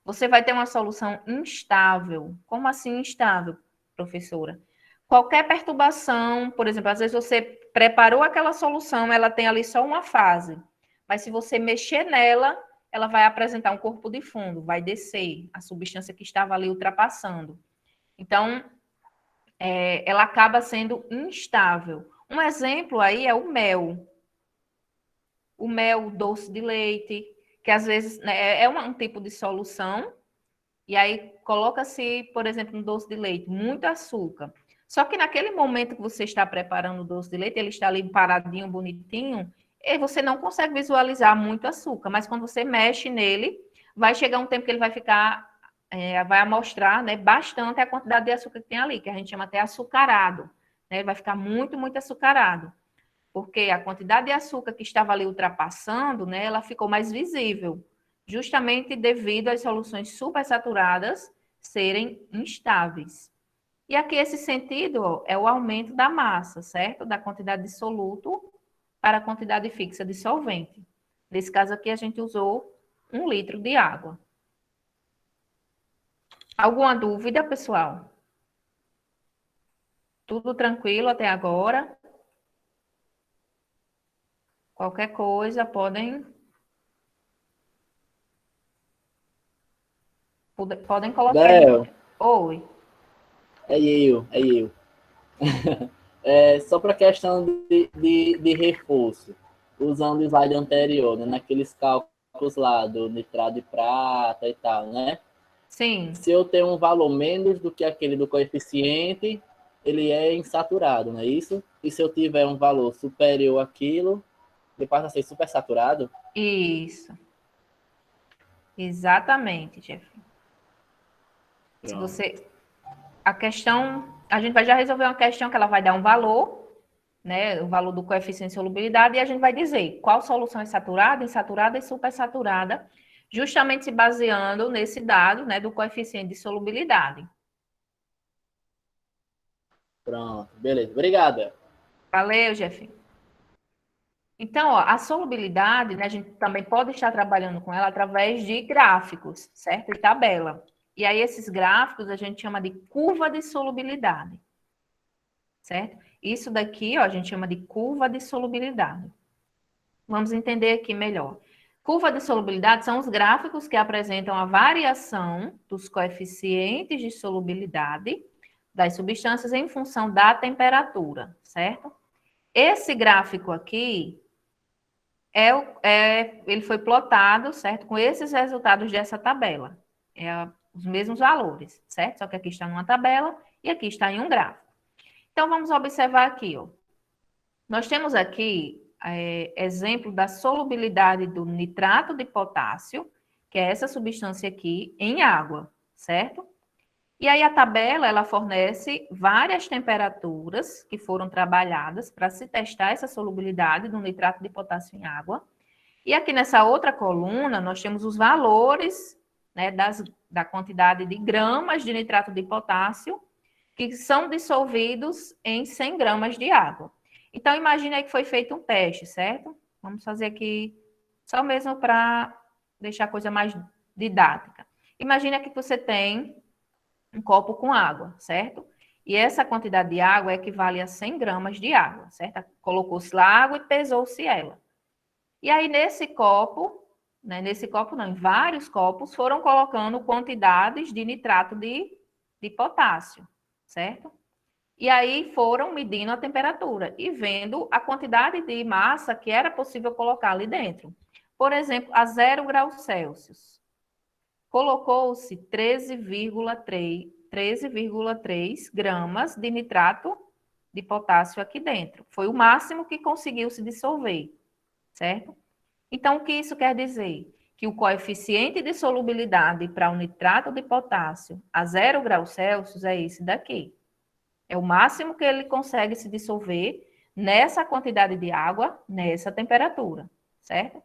você vai ter uma solução instável. Como assim instável, professora? Qualquer perturbação, por exemplo, às vezes você preparou aquela solução, ela tem ali só uma fase, mas se você mexer nela, ela vai apresentar um corpo de fundo, vai descer a substância que estava ali ultrapassando. Então, ela acaba sendo instável. Um exemplo aí é o mel. O mel doce de leite, que às vezes, né, é um tipo de solução, e aí coloca-se, por exemplo, no doce de leite, muito açúcar. Só que naquele momento que você está preparando o doce de leite, ele está ali paradinho, bonitinho, e você não consegue visualizar muito açúcar, mas quando você mexe nele, vai chegar um tempo que ele vai ficar, vai amostrar, né, bastante a quantidade de açúcar que tem ali, que a gente chama até açucarado, né, vai ficar muito, muito açucarado, porque a quantidade de açúcar que estava ali ultrapassando, né, ela ficou mais visível, justamente devido às soluções supersaturadas serem instáveis. E aqui esse sentido ó, é o aumento da massa, certo? Da quantidade de soluto para a quantidade fixa de solvente. Nesse caso aqui a gente usou 1 litro de água. Alguma dúvida, pessoal? Tudo tranquilo até agora? Qualquer coisa, podem colocar aí. Del, Oi. é eu, é eu. Só para questão de reforço, usando o slide anterior, né, naqueles cálculos lá do nitrato de prata e tal, né? Sim. Se eu tenho um valor menos do que aquele do coeficiente, ele é insaturado, não é isso? E se eu tiver um valor superior àquilo, ele passa a ser supersaturado? Isso. Exatamente, Jeff. Se você... A questão... A gente vai já resolver uma questão que ela vai dar um valor, né? O valor do coeficiente de solubilidade, e a gente vai dizer qual solução é saturada, insaturada e supersaturada, justamente se baseando nesse dado, né, do coeficiente de solubilidade. Pronto, beleza. Obrigada. Valeu, Jeff. Então, ó, a solubilidade, né, a gente também pode estar trabalhando com ela através de gráficos, certo? E tabela. E aí, esses gráficos a gente chama de curva de solubilidade, certo? Isso daqui, ó, a gente chama de curva de solubilidade. Vamos entender aqui melhor. Curva de solubilidade são os gráficos que apresentam a variação dos coeficientes de solubilidade das substâncias em função da temperatura, certo? Esse gráfico aqui, ele foi plotado, certo? Com esses resultados dessa tabela. Os mesmos valores, certo? Só que aqui está numa tabela e aqui está em um gráfico. Então, vamos observar aqui, ó. Nós temos aqui exemplo da solubilidade do nitrato de potássio, que é essa substância aqui, em água, certo? E aí a tabela, ela fornece várias temperaturas que foram trabalhadas para se testar essa solubilidade do nitrato de potássio em água. E aqui nessa outra coluna, nós temos os valores, né, da quantidade de gramas de nitrato de potássio que são dissolvidos em 100 gramas de água. Então, imagine aí que foi feito um teste, certo? Vamos fazer aqui só mesmo para deixar a coisa mais didática. Imagine aqui que você tem um copo com água, certo? E essa quantidade de água equivale a 100 gramas de água, certo? Colocou-se lá água e pesou-se ela. E aí, nesse copo, né, em vários copos, foram colocando quantidades de nitrato de potássio, certo? E aí foram medindo a temperatura e vendo a quantidade de massa que era possível colocar ali dentro. Por exemplo, a 0 graus Celsius. Colocou-se 13,3 gramas de nitrato de potássio aqui dentro. Foi o máximo que conseguiu se dissolver, certo? Então, o que isso quer dizer? Que o coeficiente de solubilidade para o nitrato de potássio a 0 graus Celsius é esse daqui. É o máximo que ele consegue se dissolver nessa quantidade de água, nessa temperatura, certo?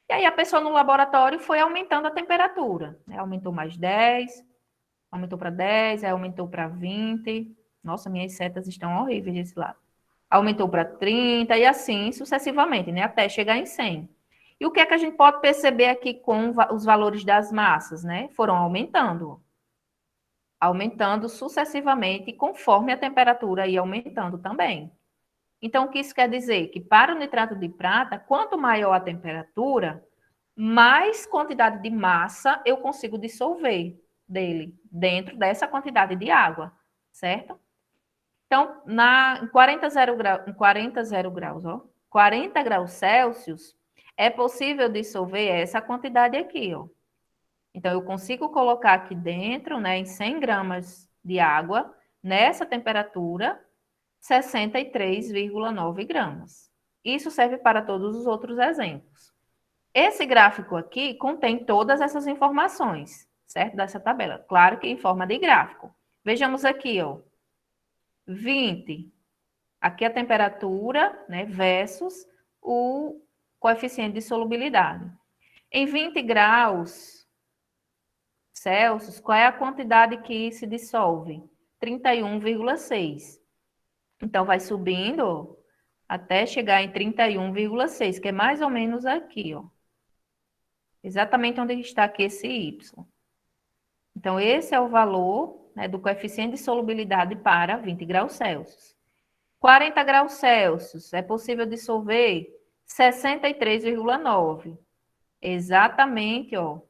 E aí a pessoa no laboratório foi aumentando a temperatura, né? Aumentou mais 10, aumentou para 10, aí aumentou para 20. Nossa, minhas setas estão horríveis desse lado. aumentou para 30 e assim sucessivamente, né? Até chegar em 100. E o que é que a gente pode perceber aqui com os valores das massas, né? Foram aumentando sucessivamente conforme a temperatura ia aumentando também. Então, o que isso quer dizer? Que para o nitrato de prata, quanto maior a temperatura, mais quantidade de massa eu consigo dissolver dele, dentro dessa quantidade de água, certo? Então, em 40 graus Celsius, é possível dissolver essa quantidade aqui, ó. Então, eu consigo colocar aqui dentro, né, em 100 gramas de água, nessa temperatura, 63,9 gramas. Isso serve para todos os outros exemplos. Esse gráfico aqui contém todas essas informações, certo? Dessa tabela. Claro que em forma de gráfico. Vejamos aqui, ó. 20. Aqui a temperatura, né, versus o coeficiente de solubilidade. Em 20 graus Celsius, qual é a quantidade que se dissolve? 31,6. Então, vai subindo até chegar em 31,6, que é mais ou menos aqui, ó. Exatamente onde está aqui esse Y. Então, esse é o valor, né, do coeficiente de solubilidade para 20 graus Celsius. 40 graus Celsius, é possível dissolver 63,9. Exatamente, ó,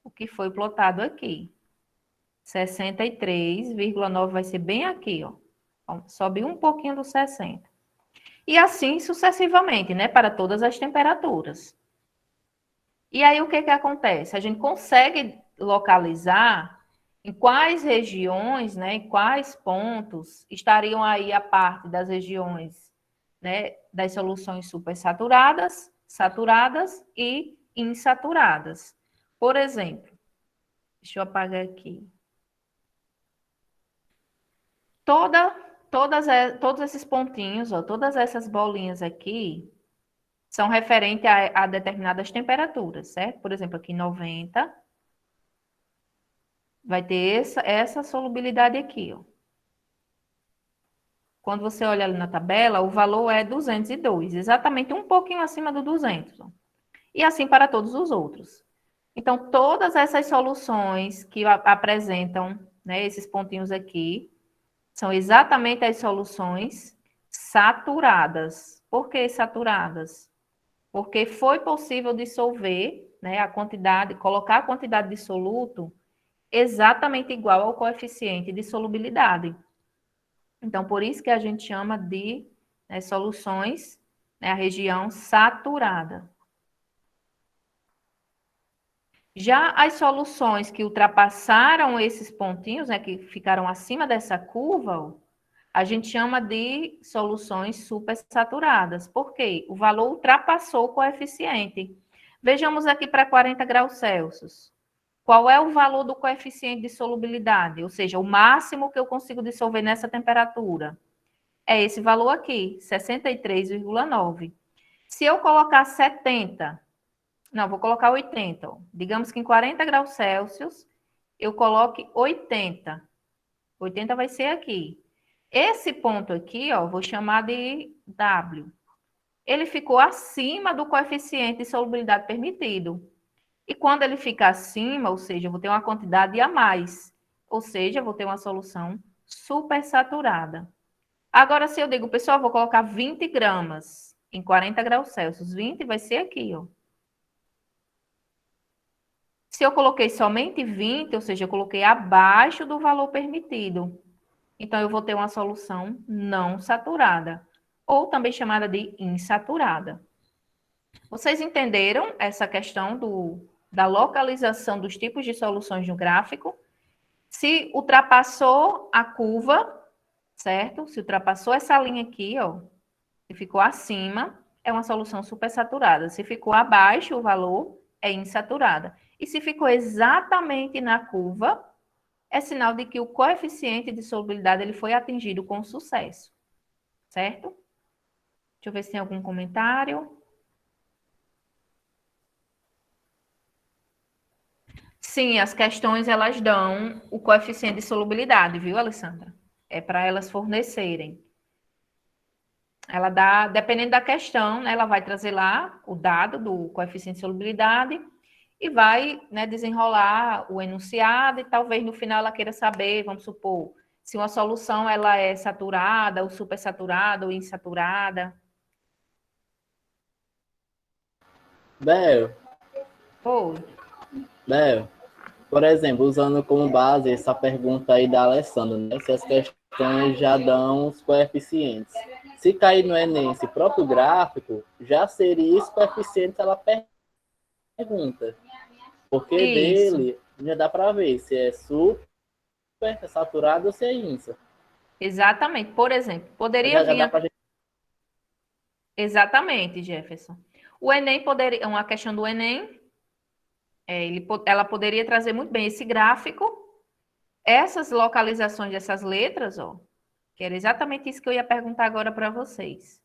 o que foi plotado aqui. 63,9 vai ser bem aqui, ó. Sobe um pouquinho do 60. E assim sucessivamente, né? Para todas as temperaturas. E aí, o que que acontece? A gente consegue localizar em quais regiões, né? Em quais pontos estariam aí a parte das regiões, né? Das soluções supersaturadas, saturadas e insaturadas. Por exemplo, deixa eu apagar aqui. Todos esses pontinhos, ó, todas essas bolinhas aqui, são referentes a determinadas temperaturas, certo? Por exemplo, aqui 90, vai ter essa solubilidade aqui, ó. Quando você olha ali na tabela, o valor é 202, exatamente um pouquinho acima do 200. Ó. E assim para todos os outros. Então, todas essas soluções que apresentam, né, esses pontinhos aqui, são exatamente as soluções saturadas. Por que saturadas? Porque foi possível dissolver, né, a quantidade, colocar a quantidade de soluto exatamente igual ao coeficiente de solubilidade. Então, por isso que a gente chama de, né, soluções, né, a região saturada. Já as soluções que ultrapassaram esses pontinhos, né, que ficaram acima dessa curva, ó, a gente chama de soluções supersaturadas. Por quê? O valor ultrapassou o coeficiente. Vejamos aqui para 40 graus Celsius. Qual é o valor do coeficiente de solubilidade? Ou seja, o máximo que eu consigo dissolver nessa temperatura. É esse valor aqui, 63,9. Se eu colocar 70, não, vou colocar 80. Ó. Digamos que em 40 graus Celsius, eu coloque 80. 80 vai ser aqui. Esse ponto aqui, ó, vou chamar de W. Ele ficou acima do coeficiente de solubilidade permitido. E quando ele fica acima, ou seja, eu vou ter uma quantidade a mais. Ou seja, eu vou ter uma solução supersaturada. Agora, se eu digo, pessoal, vou colocar 20 gramas em 40 graus Celsius. 20 vai ser aqui, ó. Se eu coloquei somente 20, ou seja, eu coloquei abaixo do valor permitido, então eu vou ter uma solução não saturada, ou também chamada de insaturada. Vocês entenderam essa questão da localização dos tipos de soluções no gráfico? Se ultrapassou a curva, certo? Se ultrapassou essa linha aqui, ó, se ficou acima, é uma solução supersaturada. Se ficou abaixo o valor, é insaturada. E se ficou exatamente na curva, é sinal de que o coeficiente de solubilidade ele foi atingido com sucesso. Certo? Deixa eu ver se tem algum comentário. Sim, as questões elas dão o coeficiente de solubilidade, viu, Alessandra? É para elas fornecerem. Ela dá, dependendo da questão, né, ela vai trazer lá o dado do coeficiente de solubilidade e vai, né, desenrolar o enunciado e talvez no final ela queira saber, vamos supor, se uma solução ela é saturada, ou supersaturada, ou insaturada. Bel, Ou, Bel, por exemplo, usando como base essa pergunta aí da Alessandra, né? Se as questões já dão os coeficientes. Se cair no Enem esse próprio gráfico, já seria esse coeficiente que ela pergunta. Porque isso, dele já dá para ver se é super, é saturado ou se é insa. exatamente. Por exemplo, poderia Já vir dá para gente. exatamente, Jefferson. O Enem poderia, uma questão do Enem, ela poderia trazer muito bem esse gráfico, essas localizações dessas letras, ó, que era exatamente isso que eu ia perguntar agora para vocês.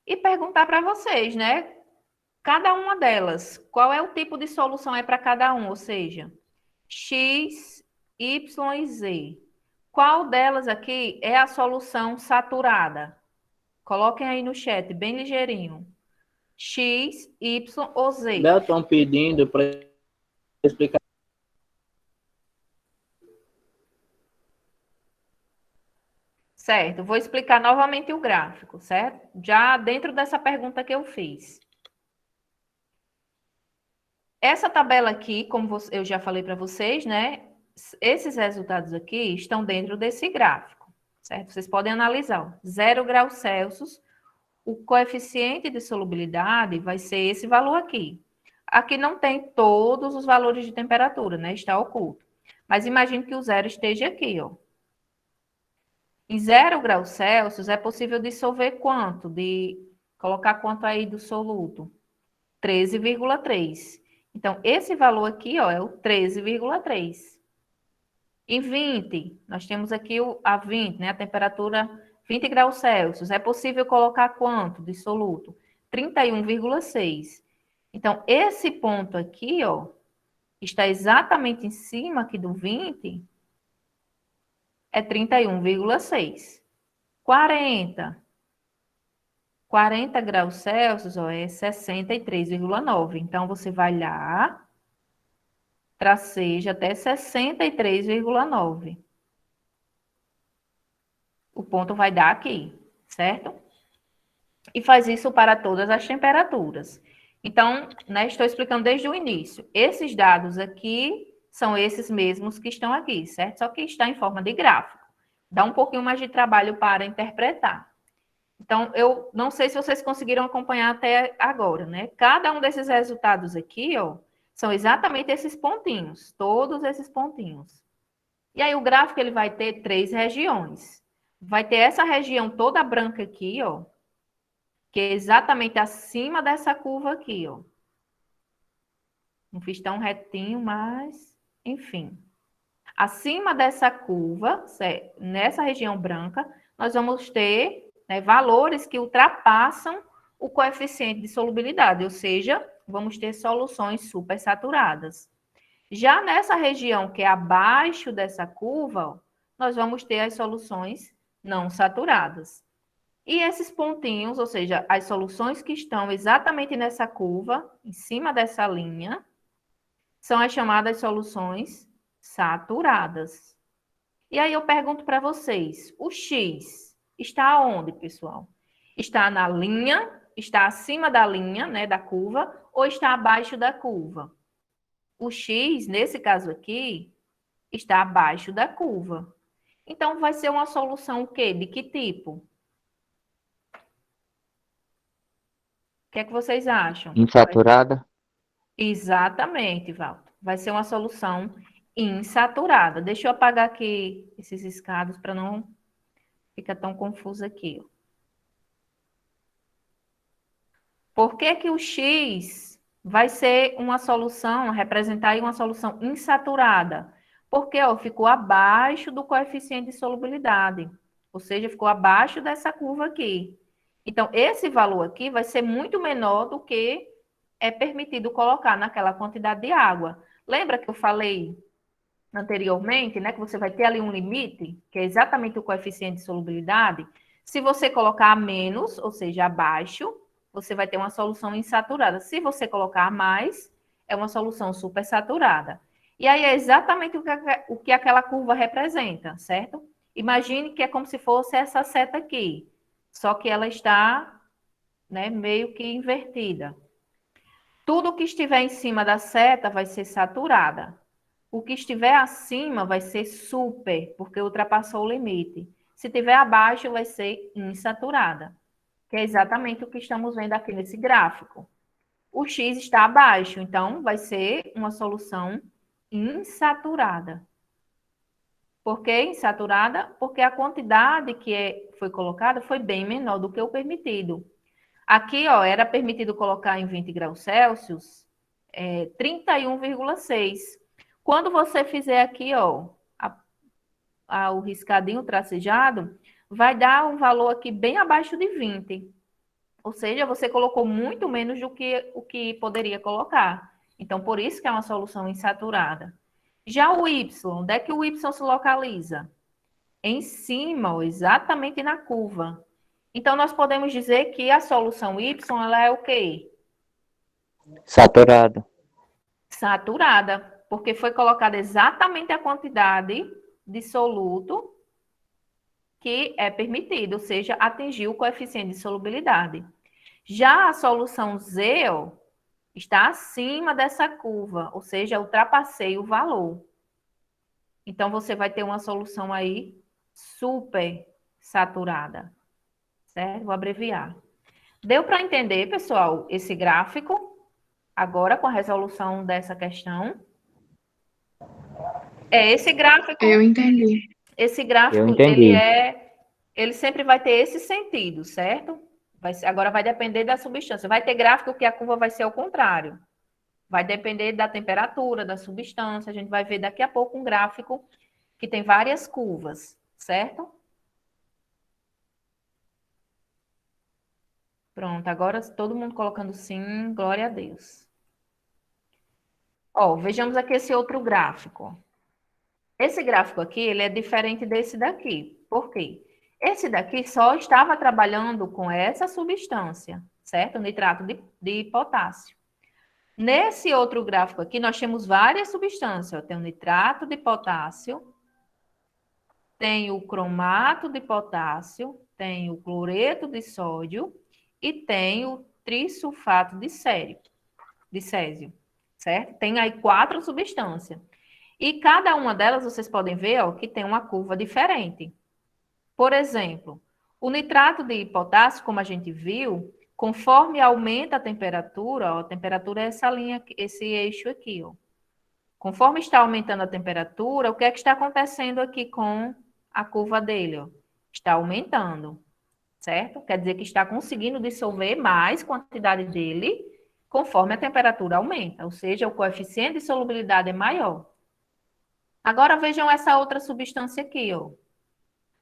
E perguntar para vocês, né? Cada uma delas, qual é o tipo de solução é para cada um, ou seja, X, Y e Z. Qual delas aqui é a solução saturada? Coloquem aí no chat, bem ligeirinho. X, Y ou Z. Bel, estão pedindo para explicar. Certo, vou explicar novamente o gráfico, certo? Já dentro dessa pergunta que eu fiz. Essa tabela aqui, como eu já falei para vocês, né? Esses resultados aqui estão dentro desse gráfico, certo? Vocês podem analisar, ó, 0 graus Celsius, o coeficiente de solubilidade vai ser esse valor aqui. Aqui não tem todos os valores de temperatura, né? Está oculto. Mas imagine que o zero esteja aqui, ó. Em 0 graus Celsius é possível dissolver quanto? Colocar quanto aí do soluto? 13,3. Então, esse valor aqui, ó, é o 13,3. Em 20, nós temos aqui a 20, né? A temperatura 20 graus Celsius. É possível colocar quanto de soluto? 31,6. Então, esse ponto aqui, ó, está exatamente em cima aqui do 20, é 31,6. 40 graus Celsius, ó, é 63,9. Então, você vai lá, traceja até 63,9. O ponto vai dar aqui, certo? E faz isso para todas as temperaturas. Então, né, estou explicando desde o início. Esses dados aqui são esses mesmos que estão aqui, certo? Só que está em forma de gráfico. Dá um pouquinho mais de trabalho para interpretar. Então, eu não sei se vocês conseguiram acompanhar até agora, né? Cada um desses resultados aqui, ó, são exatamente esses pontinhos, todos esses pontinhos. E aí o gráfico ele vai ter 3 regiões. Vai ter essa região toda branca aqui, ó, que é exatamente acima dessa curva aqui, ó. Não fiz tão retinho, mas, enfim. Acima dessa curva, nessa região branca, nós vamos ter, né, valores que ultrapassam o coeficiente de solubilidade, ou seja, vamos ter soluções supersaturadas. Já nessa região que é abaixo dessa curva, ó, nós vamos ter as soluções não saturadas. E esses pontinhos, ou seja, as soluções que estão exatamente nessa curva, em cima dessa linha, são as chamadas soluções saturadas. E aí eu pergunto para vocês, o X está onde, pessoal? Está na linha, está acima da linha, né, da curva, ou está abaixo da curva? O X, nesse caso aqui, está abaixo da curva. Então, vai ser uma solução o quê? De que tipo? O que é que vocês acham? Insaturada? Exatamente, Walter. Vai ser uma solução insaturada. Deixa eu apagar aqui esses escados para não ficar tão confuso aqui. Por que que o X vai ser uma solução, representar aí uma solução insaturada? Porque ó, ficou abaixo do coeficiente de solubilidade, ou seja, ficou abaixo dessa curva aqui. Então, esse valor aqui vai ser muito menor do que é permitido colocar naquela quantidade de água. Lembra que eu falei anteriormente, né, que você vai ter ali um limite, que é exatamente o coeficiente de solubilidade? Se você colocar menos, ou seja, abaixo, você vai ter uma solução insaturada. Se você colocar mais, é uma solução supersaturada. E aí é exatamente o que aquela curva representa, certo? Imagine que é como se fosse essa seta aqui, só que ela está, né, meio que invertida. Tudo que estiver em cima da seta vai ser saturada. O que estiver acima vai ser super, porque ultrapassou o limite. Se estiver abaixo, vai ser insaturada, que é exatamente o que estamos vendo aqui nesse gráfico. O X está abaixo, então vai ser uma solução insaturada. Por que insaturada? Porque a quantidade que foi colocada foi bem menor do que o permitido. Aqui, ó, era permitido colocar em 20 graus Celsius 31,6. Quando você fizer aqui, ó, o riscadinho tracejado, vai dar um valor aqui bem abaixo de 20. Ou seja, você colocou muito menos do que o que poderia colocar. Então, por isso que é uma solução insaturada. Já o Y, onde é que o Y se localiza? Em cima, ó, exatamente na curva. Então, nós podemos dizer que a solução Y, ela é o quê? Saturado. Saturada, porque foi colocada exatamente a quantidade de soluto que é permitido, ou seja, atingiu o coeficiente de solubilidade. Já a solução Z, ó, está acima dessa curva, ou seja, ultrapassei o valor. Então, você vai ter uma solução aí super saturada, certo? Vou abreviar. Deu para entender, pessoal, esse gráfico? Agora, com a resolução dessa questão. Esse gráfico... Eu entendi. Esse gráfico, Eu entendi. ele sempre vai ter esse sentido, certo? Agora vai depender da substância. Vai ter gráfico que a curva vai ser ao contrário. Vai depender da temperatura, da substância. A gente vai ver daqui a pouco um gráfico que tem várias curvas, certo? Pronto, agora todo mundo colocando sim, glória a Deus. Ó, vejamos aqui esse outro gráfico. Esse gráfico aqui, ele é diferente desse daqui. Por quê? Esse daqui só estava trabalhando com essa substância, certo? Nitrato de potássio. Nesse outro gráfico aqui, nós temos várias substâncias. Tem o nitrato de potássio, tem o cromato de potássio, tem o cloreto de sódio e tem o trisulfato de césio, certo? Tem aí 4 substâncias. E cada uma delas, vocês podem ver, ó, que tem uma curva diferente. Por exemplo, o nitrato de potássio, como a gente viu, conforme aumenta a temperatura, ó, a temperatura é essa linha, esse eixo aqui, ó. Conforme está aumentando a temperatura, o que é que está acontecendo aqui com a curva dele, ó? Está aumentando, certo? Quer dizer que está conseguindo dissolver mais quantidade dele conforme a temperatura aumenta, ou seja, o coeficiente de solubilidade é maior. Agora vejam essa outra substância aqui, ó.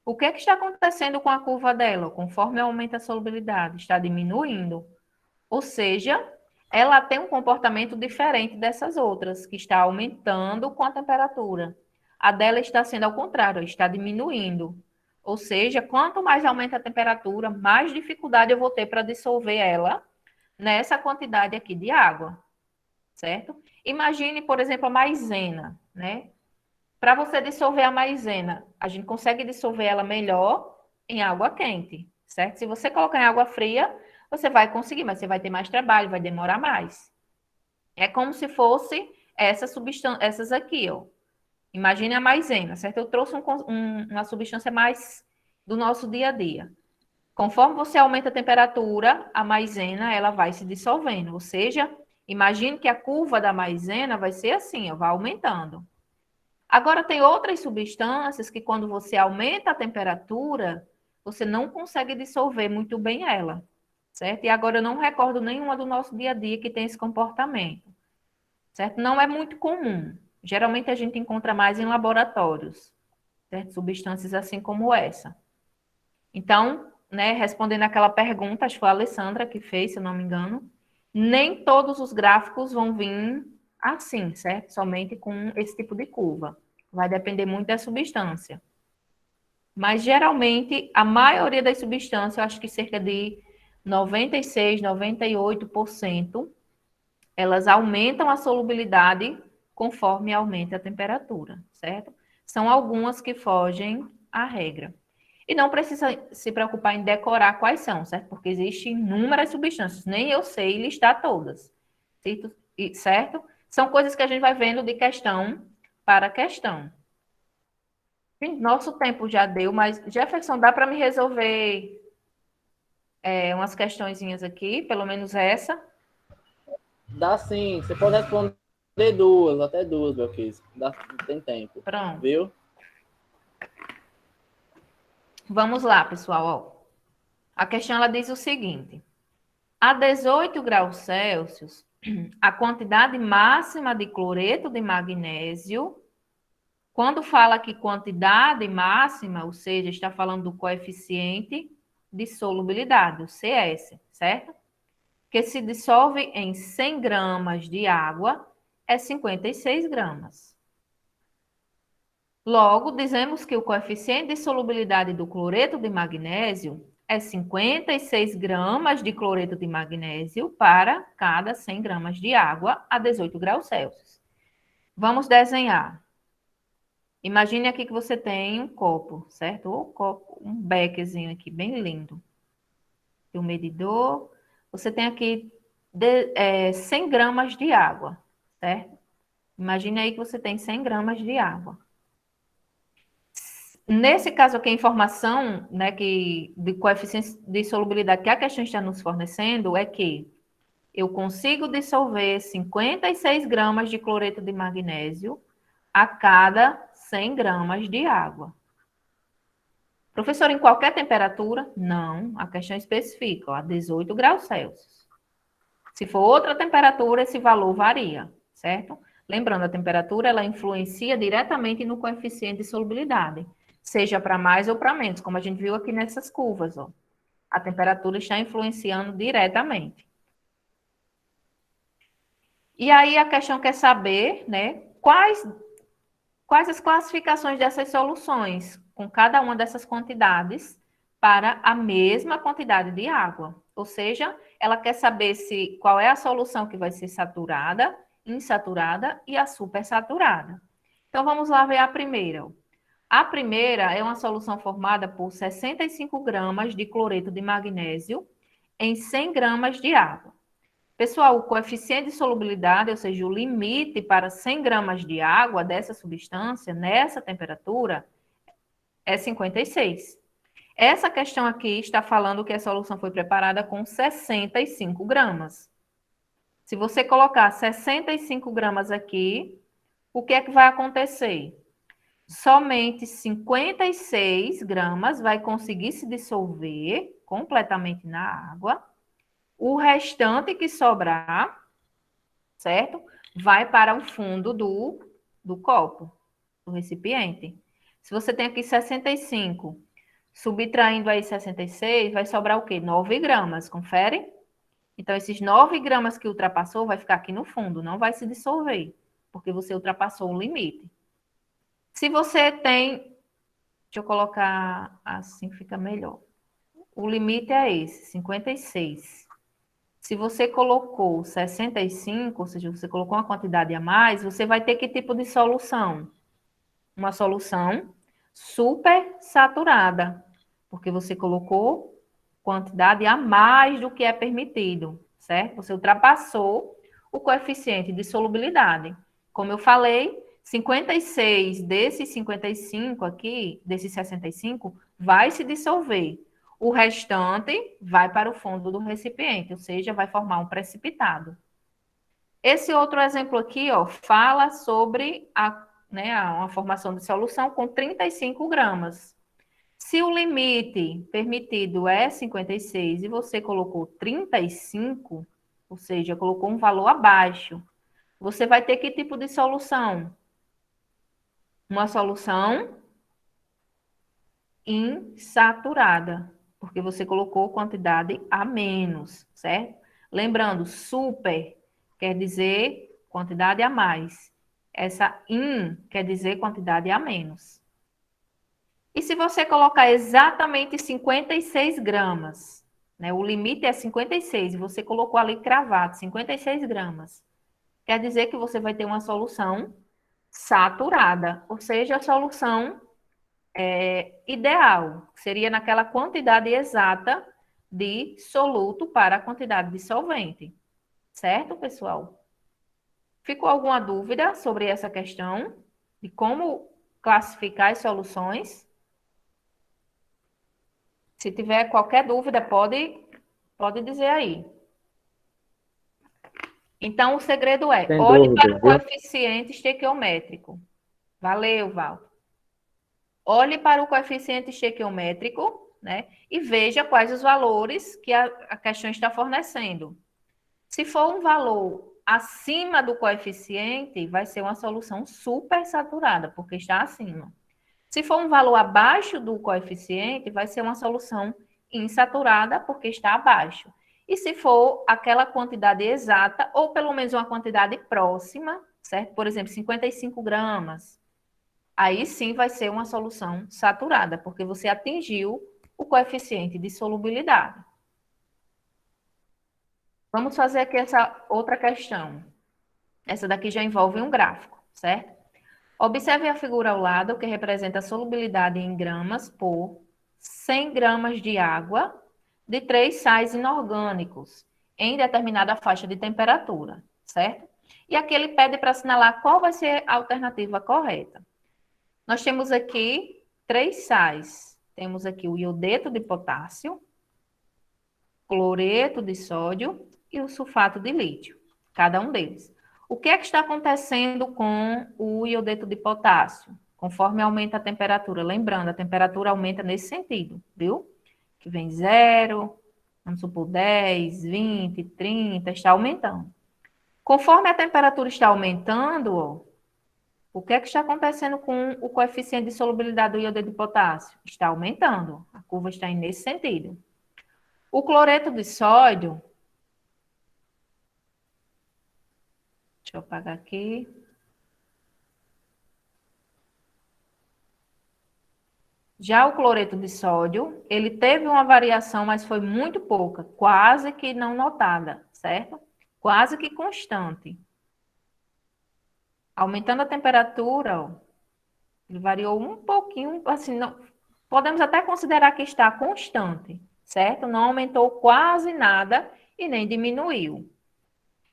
O que é que está acontecendo com a curva dela? Conforme aumenta a solubilidade, está diminuindo. Ou seja, ela tem um comportamento diferente dessas outras, que está aumentando com a temperatura. A dela está sendo ao contrário, está diminuindo. Ou seja, quanto mais aumenta a temperatura, mais dificuldade eu vou ter para dissolver ela nessa quantidade aqui de água, certo? Imagine, por exemplo, a maisena, né? Para você dissolver a maisena, a gente consegue dissolver ela melhor em água quente, certo? Se você colocar em água fria, você vai conseguir, mas você vai ter mais trabalho, vai demorar mais. É como se fosse essas aqui, ó. Imagine a maisena, certo? Eu trouxe uma substância mais do nosso dia a dia. Conforme você aumenta a temperatura, a maisena ela vai se dissolvendo. Ou seja, imagine que a curva da maisena vai ser assim, ó, vai aumentando. Agora, tem outras substâncias que, quando você aumenta a temperatura, você não consegue dissolver muito bem ela, certo? E agora eu não recordo nenhuma do nosso dia a dia que tem esse comportamento, certo? Não é muito comum. Geralmente a gente encontra mais em laboratórios, certo? Substâncias assim como essa. Então, né, respondendo aquela pergunta, acho que foi a Alessandra que fez, se eu não me engano, nem todos os gráficos vão vir assim, certo? Somente com esse tipo de curva. Vai depender muito da substância. Mas geralmente a maioria das substâncias, eu acho que cerca de 96, 98%, elas aumentam a solubilidade conforme aumenta a temperatura, certo? São algumas que fogem à regra. E não precisa se preocupar em decorar quais são, certo? Porque existem inúmeras substâncias, nem eu sei listar todas, certo? São coisas que a gente vai vendo de questão para questão. Nosso tempo já deu, mas Jefferson, dá para me resolver umas questõezinhas aqui, pelo menos essa? Dá sim, você pode responder duas, até duas, Belkis. Tem tempo. Pronto. Viu? Vamos lá, pessoal. Ó. A questão ela diz o seguinte: a 18 graus Celsius, a quantidade máxima de cloreto de magnésio, quando fala que quantidade máxima, ou seja, está falando do coeficiente de solubilidade, o CS, certo? Que se dissolve em 100 gramas de água, é 56 gramas. Logo, dizemos que o coeficiente de solubilidade do cloreto de magnésio é 56 gramas de cloreto de magnésio para cada 100 gramas de água a 18 graus Celsius. Vamos desenhar. Imagine aqui que você tem um copo, certo? Ou copo, um beckzinho aqui, bem lindo. Tem um medidor. Você tem aqui 100 gramas de água, certo? Imagine aí que você tem 100 gramas de água. Nesse caso aqui, a informação, né, de coeficiente de solubilidade que a questão está nos fornecendo é que eu consigo dissolver 56 gramas de cloreto de magnésio a cada 100 gramas de água. Professor, em qualquer temperatura? Não, a questão especifica, ó, a 18 graus Celsius. Se for outra temperatura, esse valor varia, certo? Lembrando, a temperatura, ela influencia diretamente no coeficiente de solubilidade, seja para mais ou para menos, como a gente viu aqui nessas curvas, ó. A temperatura está influenciando diretamente. E aí a questão quer saber, né, quais as classificações dessas soluções, com cada uma dessas quantidades, para a mesma quantidade de água. Ou seja, ela quer saber qual é a solução que vai ser saturada, insaturada e a supersaturada. Então, vamos lá ver a primeira. A primeira é uma solução formada por 65 gramas de cloreto de magnésio em 100 gramas de água. Pessoal, o coeficiente de solubilidade, ou seja, o limite para 100 gramas de água dessa substância, nessa temperatura, é 56. Essa questão aqui está falando que a solução foi preparada com 65 gramas. Se você colocar 65 gramas aqui, o que é que vai acontecer? Somente 56 gramas vai conseguir se dissolver completamente na água. O restante que sobrar, certo? Vai para o fundo do copo, do recipiente. Se você tem aqui 65, subtraindo aí 66, vai sobrar o quê? 9 gramas, confere? Então, esses 9 gramas que ultrapassou vai ficar aqui no fundo, não vai se dissolver, porque você ultrapassou o limite. Se você tem, deixa eu colocar assim, fica melhor. O limite é esse, 56. Se você colocou 65, ou seja, você colocou uma quantidade a mais, você vai ter que tipo de solução? Uma solução super saturada, porque você colocou quantidade a mais do que é permitido, certo? Você ultrapassou o coeficiente de solubilidade. Como eu falei, 56 desses 55 aqui, desses 65, vai se dissolver. O restante vai para o fundo do recipiente, ou seja, vai formar um precipitado. Esse outro exemplo aqui, ó, fala sobre uma formação de solução com 35 gramas. Se o limite permitido é 56 e você colocou 35, ou seja, colocou um valor abaixo, você vai ter que tipo de solução? Uma solução insaturada, porque você colocou quantidade a menos, certo? Lembrando, super quer dizer quantidade a mais. Essa in quer dizer quantidade a menos. E se você colocar exatamente 56 gramas, né? O limite é 56, e você colocou ali cravado, 56 gramas. Quer dizer que você vai ter uma solução saturada, ou seja, a solução ideal, seria naquela quantidade exata de soluto para a quantidade de solvente. Certo, pessoal? Ficou alguma dúvida sobre essa questão de como classificar as soluções? Se tiver qualquer dúvida, pode dizer aí. Então, o segredo é, Sem olhe dúvida, para o viu? coeficiente estequiométrico. Valeu, Val. Olhe para o coeficiente estequiométrico, né? E veja quais os valores que a questão está fornecendo. Se for um valor acima do coeficiente, vai ser uma solução super saturada, porque está acima. Se for um valor abaixo do coeficiente, vai ser uma solução insaturada, porque está abaixo. E se for aquela quantidade exata, ou pelo menos uma quantidade próxima, certo? Por exemplo, 55 gramas, aí sim vai ser uma solução saturada, porque você atingiu o coeficiente de solubilidade. Vamos fazer aqui essa outra questão. Essa daqui já envolve um gráfico, certo? Observe a figura ao lado, que representa a solubilidade em gramas por 100 gramas de água de 3 sais inorgânicos em determinada faixa de temperatura, certo? E aqui ele pede para assinalar qual vai ser a alternativa correta. Nós temos aqui 3 sais. Temos aqui o iodeto de potássio, cloreto de sódio e o sulfato de lítio, cada um deles. O que é que está acontecendo com o iodeto de potássio? Conforme aumenta a temperatura, lembrando, a temperatura aumenta nesse sentido, viu? Que vem 0, vamos supor 10, 20, 30, está aumentando. Conforme a temperatura está aumentando, ó, o que é que está acontecendo com o coeficiente de solubilidade do iodeto de potássio? Está aumentando, a curva está indo nesse sentido. O cloreto de sódio, deixa eu apagar aqui. Já o cloreto de sódio, ele teve uma variação, mas foi muito pouca, quase que não notada, certo? Quase que constante. Aumentando a temperatura, ó, ele variou um pouquinho, assim, não, podemos até considerar que está constante, certo? Não aumentou quase nada e nem diminuiu.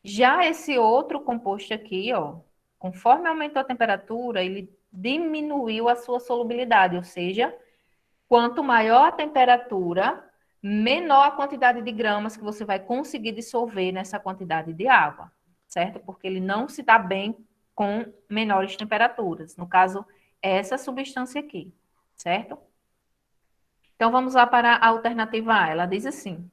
Já esse outro composto aqui, ó, conforme aumentou a temperatura, ele diminuiu a sua solubilidade, ou seja, quanto maior a temperatura, menor a quantidade de gramas que você vai conseguir dissolver nessa quantidade de água, certo? Porque ele não se dá bem com menores temperaturas. No caso, essa substância aqui, certo? Então, vamos lá para a alternativa A. Ela diz assim: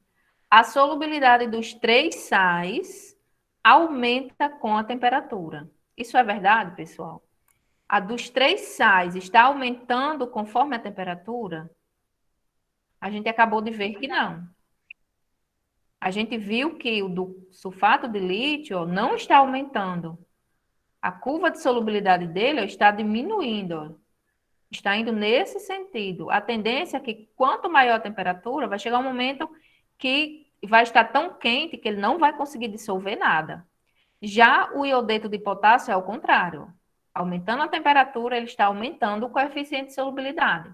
a solubilidade dos 3 sais aumenta com a temperatura. Isso é verdade, pessoal? A dos 3 sais está aumentando conforme a temperatura? A gente acabou de ver que não. A gente viu que o do sulfato de lítio não está aumentando. A curva de solubilidade dele está diminuindo. Está indo nesse sentido. A tendência é que quanto maior a temperatura, vai chegar um momento que vai estar tão quente que ele não vai conseguir dissolver nada. Já o iodeto de potássio é o contrário. Aumentando a temperatura, ele está aumentando o coeficiente de solubilidade.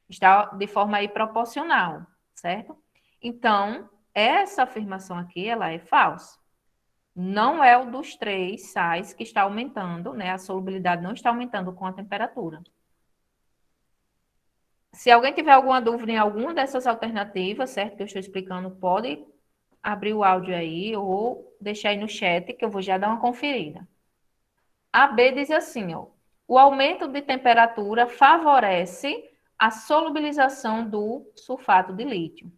Está de forma aí proporcional, certo? Então, essa afirmação aqui, ela é falsa. Não é o dos 3 sais que está aumentando, né? A solubilidade não está aumentando com a temperatura. Se alguém tiver alguma dúvida em alguma dessas alternativas, certo? Que eu estou explicando, pode abrir o áudio aí ou deixar aí no chat, que eu vou já dar uma conferida. A B diz assim, ó, o aumento de temperatura favorece a solubilização do sulfato de lítio.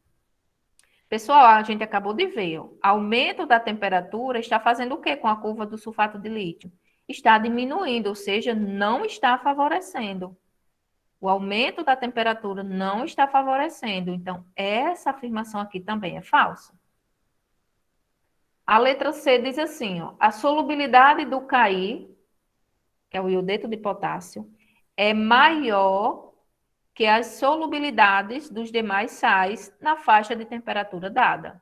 Pessoal, a gente acabou de ver, ó, aumento da temperatura está fazendo o que com a curva do sulfato de lítio? Está diminuindo, ou seja, não está favorecendo. O aumento da temperatura não está favorecendo. Então, essa afirmação aqui também é falsa. A letra C diz assim, ó, a solubilidade do Ki, que é o iodeto de potássio, é maior que é as solubilidades dos demais sais na faixa de temperatura dada.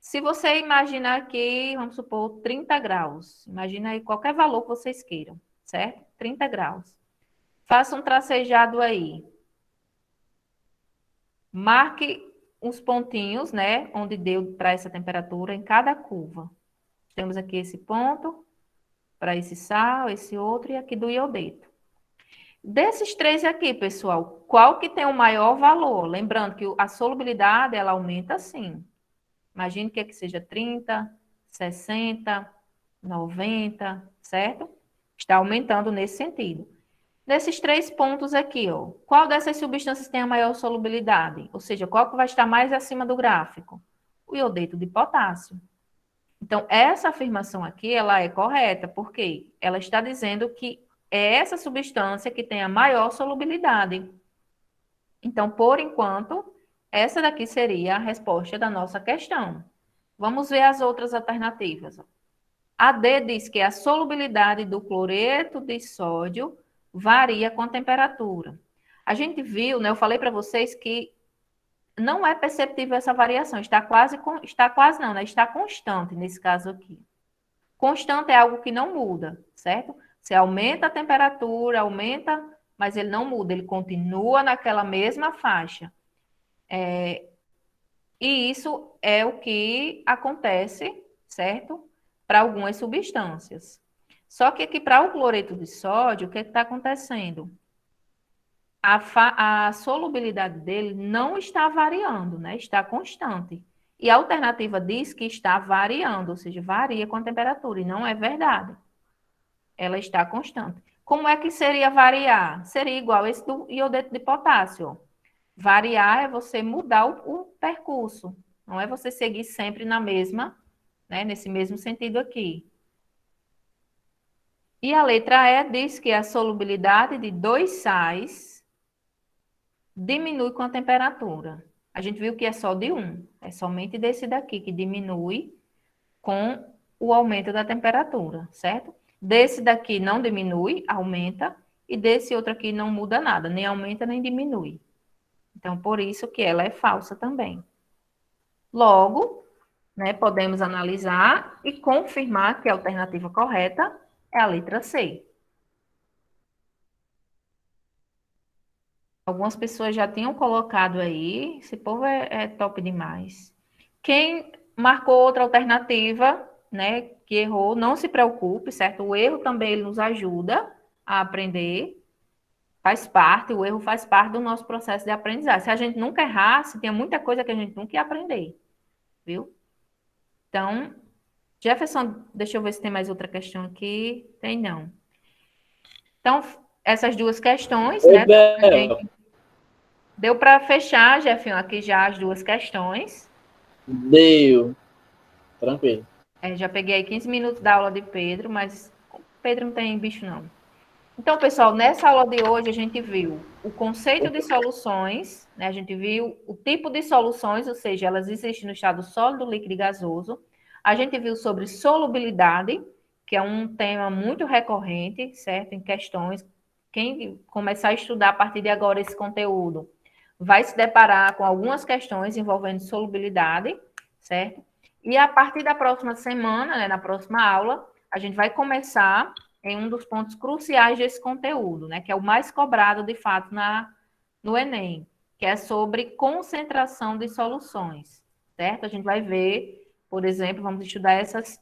Se você imaginar aqui, vamos supor, 30 graus. Imagina aí qualquer valor que vocês queiram, certo? 30 graus. Faça um tracejado aí. Marque os pontinhos, né? Onde deu para essa temperatura em cada curva. Temos aqui esse ponto, para esse sal, esse outro e aqui do iodeto. Desses três aqui, pessoal, qual que tem o maior valor? Lembrando que a solubilidade, ela aumenta sim. Imagine que seja 30, 60, 90, certo? Está aumentando nesse sentido. Nesses três pontos aqui, ó, qual dessas substâncias tem a maior solubilidade? Ou seja, qual que vai estar mais acima do gráfico? O iodeto de potássio. Então, essa afirmação aqui, ela é correta, porque ela está dizendo que é essa substância que tem a maior solubilidade. Então, por enquanto, essa daqui seria a resposta da nossa questão. Vamos ver as outras alternativas. A D diz que a solubilidade do cloreto de sódio varia com a temperatura. A gente viu, né? Eu falei para vocês que não é perceptível essa variação. Está quase não, né? Está constante nesse caso aqui. Constante é algo que não muda, certo? Você aumenta a temperatura, aumenta, mas ele não muda, ele continua naquela mesma faixa. E isso é o que acontece, certo? Para algumas substâncias. Só que aqui para o cloreto de sódio, o que está acontecendo? A solubilidade dele não está variando, né? Está constante. E a alternativa diz que está variando, ou seja, varia com a temperatura, e não é verdade. Ela está constante. Como é que seria variar? Seria igual esse do iodeto de potássio. Variar é você mudar o percurso, não é você seguir sempre na mesma, né, nesse mesmo sentido aqui. E a letra E diz que a solubilidade de dois sais diminui com a temperatura. A gente viu que é só de um, é somente desse daqui que diminui com o aumento da temperatura, certo? Desse daqui não diminui, aumenta, e desse outro aqui não muda nada, nem aumenta nem diminui. Então, por isso que ela é falsa também. Logo, né, podemos analisar e confirmar que a alternativa correta é a letra C. Algumas pessoas já tinham colocado aí, esse povo é top demais. Quem marcou outra alternativa, né, que errou, não se preocupe, certo? O erro também ele nos ajuda a aprender. Faz parte, o erro faz parte do nosso processo de aprendizagem. Se a gente nunca errasse, tem muita coisa que a gente nunca ia aprender, viu? Então, Jefferson, deixa eu ver se tem mais outra questão aqui. Tem não. Então, essas duas questões, né? Deu para fechar, Jefferson, aqui já as duas questões. Deu. Tranquilo. Já peguei aí 15 minutos da aula de Pedro, mas Pedro não tem bicho, não. Então, pessoal, nessa aula de hoje a gente viu o conceito de soluções, né? A gente viu o tipo de soluções, ou seja, elas existem no estado sólido, líquido e gasoso. A gente viu sobre solubilidade, que é um tema muito recorrente, certo? Em questões. Quem começar a estudar a partir de agora esse conteúdo vai se deparar com algumas questões envolvendo solubilidade, certo? E a partir da próxima semana, né, na próxima aula, a gente vai começar em um dos pontos cruciais desse conteúdo, né, que é o mais cobrado, de fato, no Enem, que é sobre concentração de soluções, certo? A gente vai ver, por exemplo, vamos estudar essas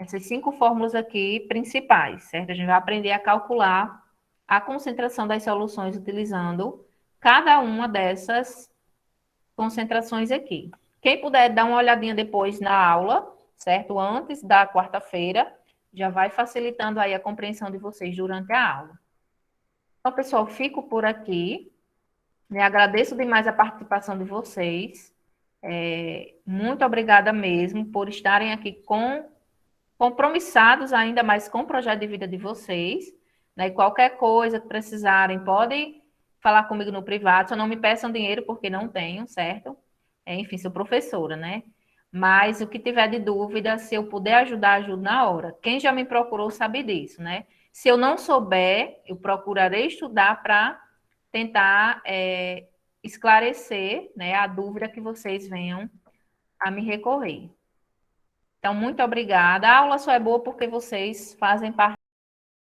5 fórmulas aqui principais, certo? A gente vai aprender a calcular a concentração das soluções utilizando cada uma dessas concentrações aqui. Quem puder dar uma olhadinha depois na aula, certo? Antes da quarta-feira, já vai facilitando aí a compreensão de vocês durante a aula. Então, pessoal, fico por aqui. Agradeço demais a participação de vocês. Muito obrigada mesmo por estarem aqui compromissados ainda mais com o projeto de vida de vocês. E qualquer coisa que precisarem, podem falar comigo no privado. Só não me peçam dinheiro, porque não tenho, certo? Enfim, sou professora, né? Mas o que tiver de dúvida, se eu puder ajudar, ajudo na hora. Quem já me procurou sabe disso, né? Se eu não souber, eu procurarei estudar para tentar esclarecer, né, a dúvida que vocês venham a me recorrer. Então, muito obrigada. A aula só é boa porque vocês fazem parte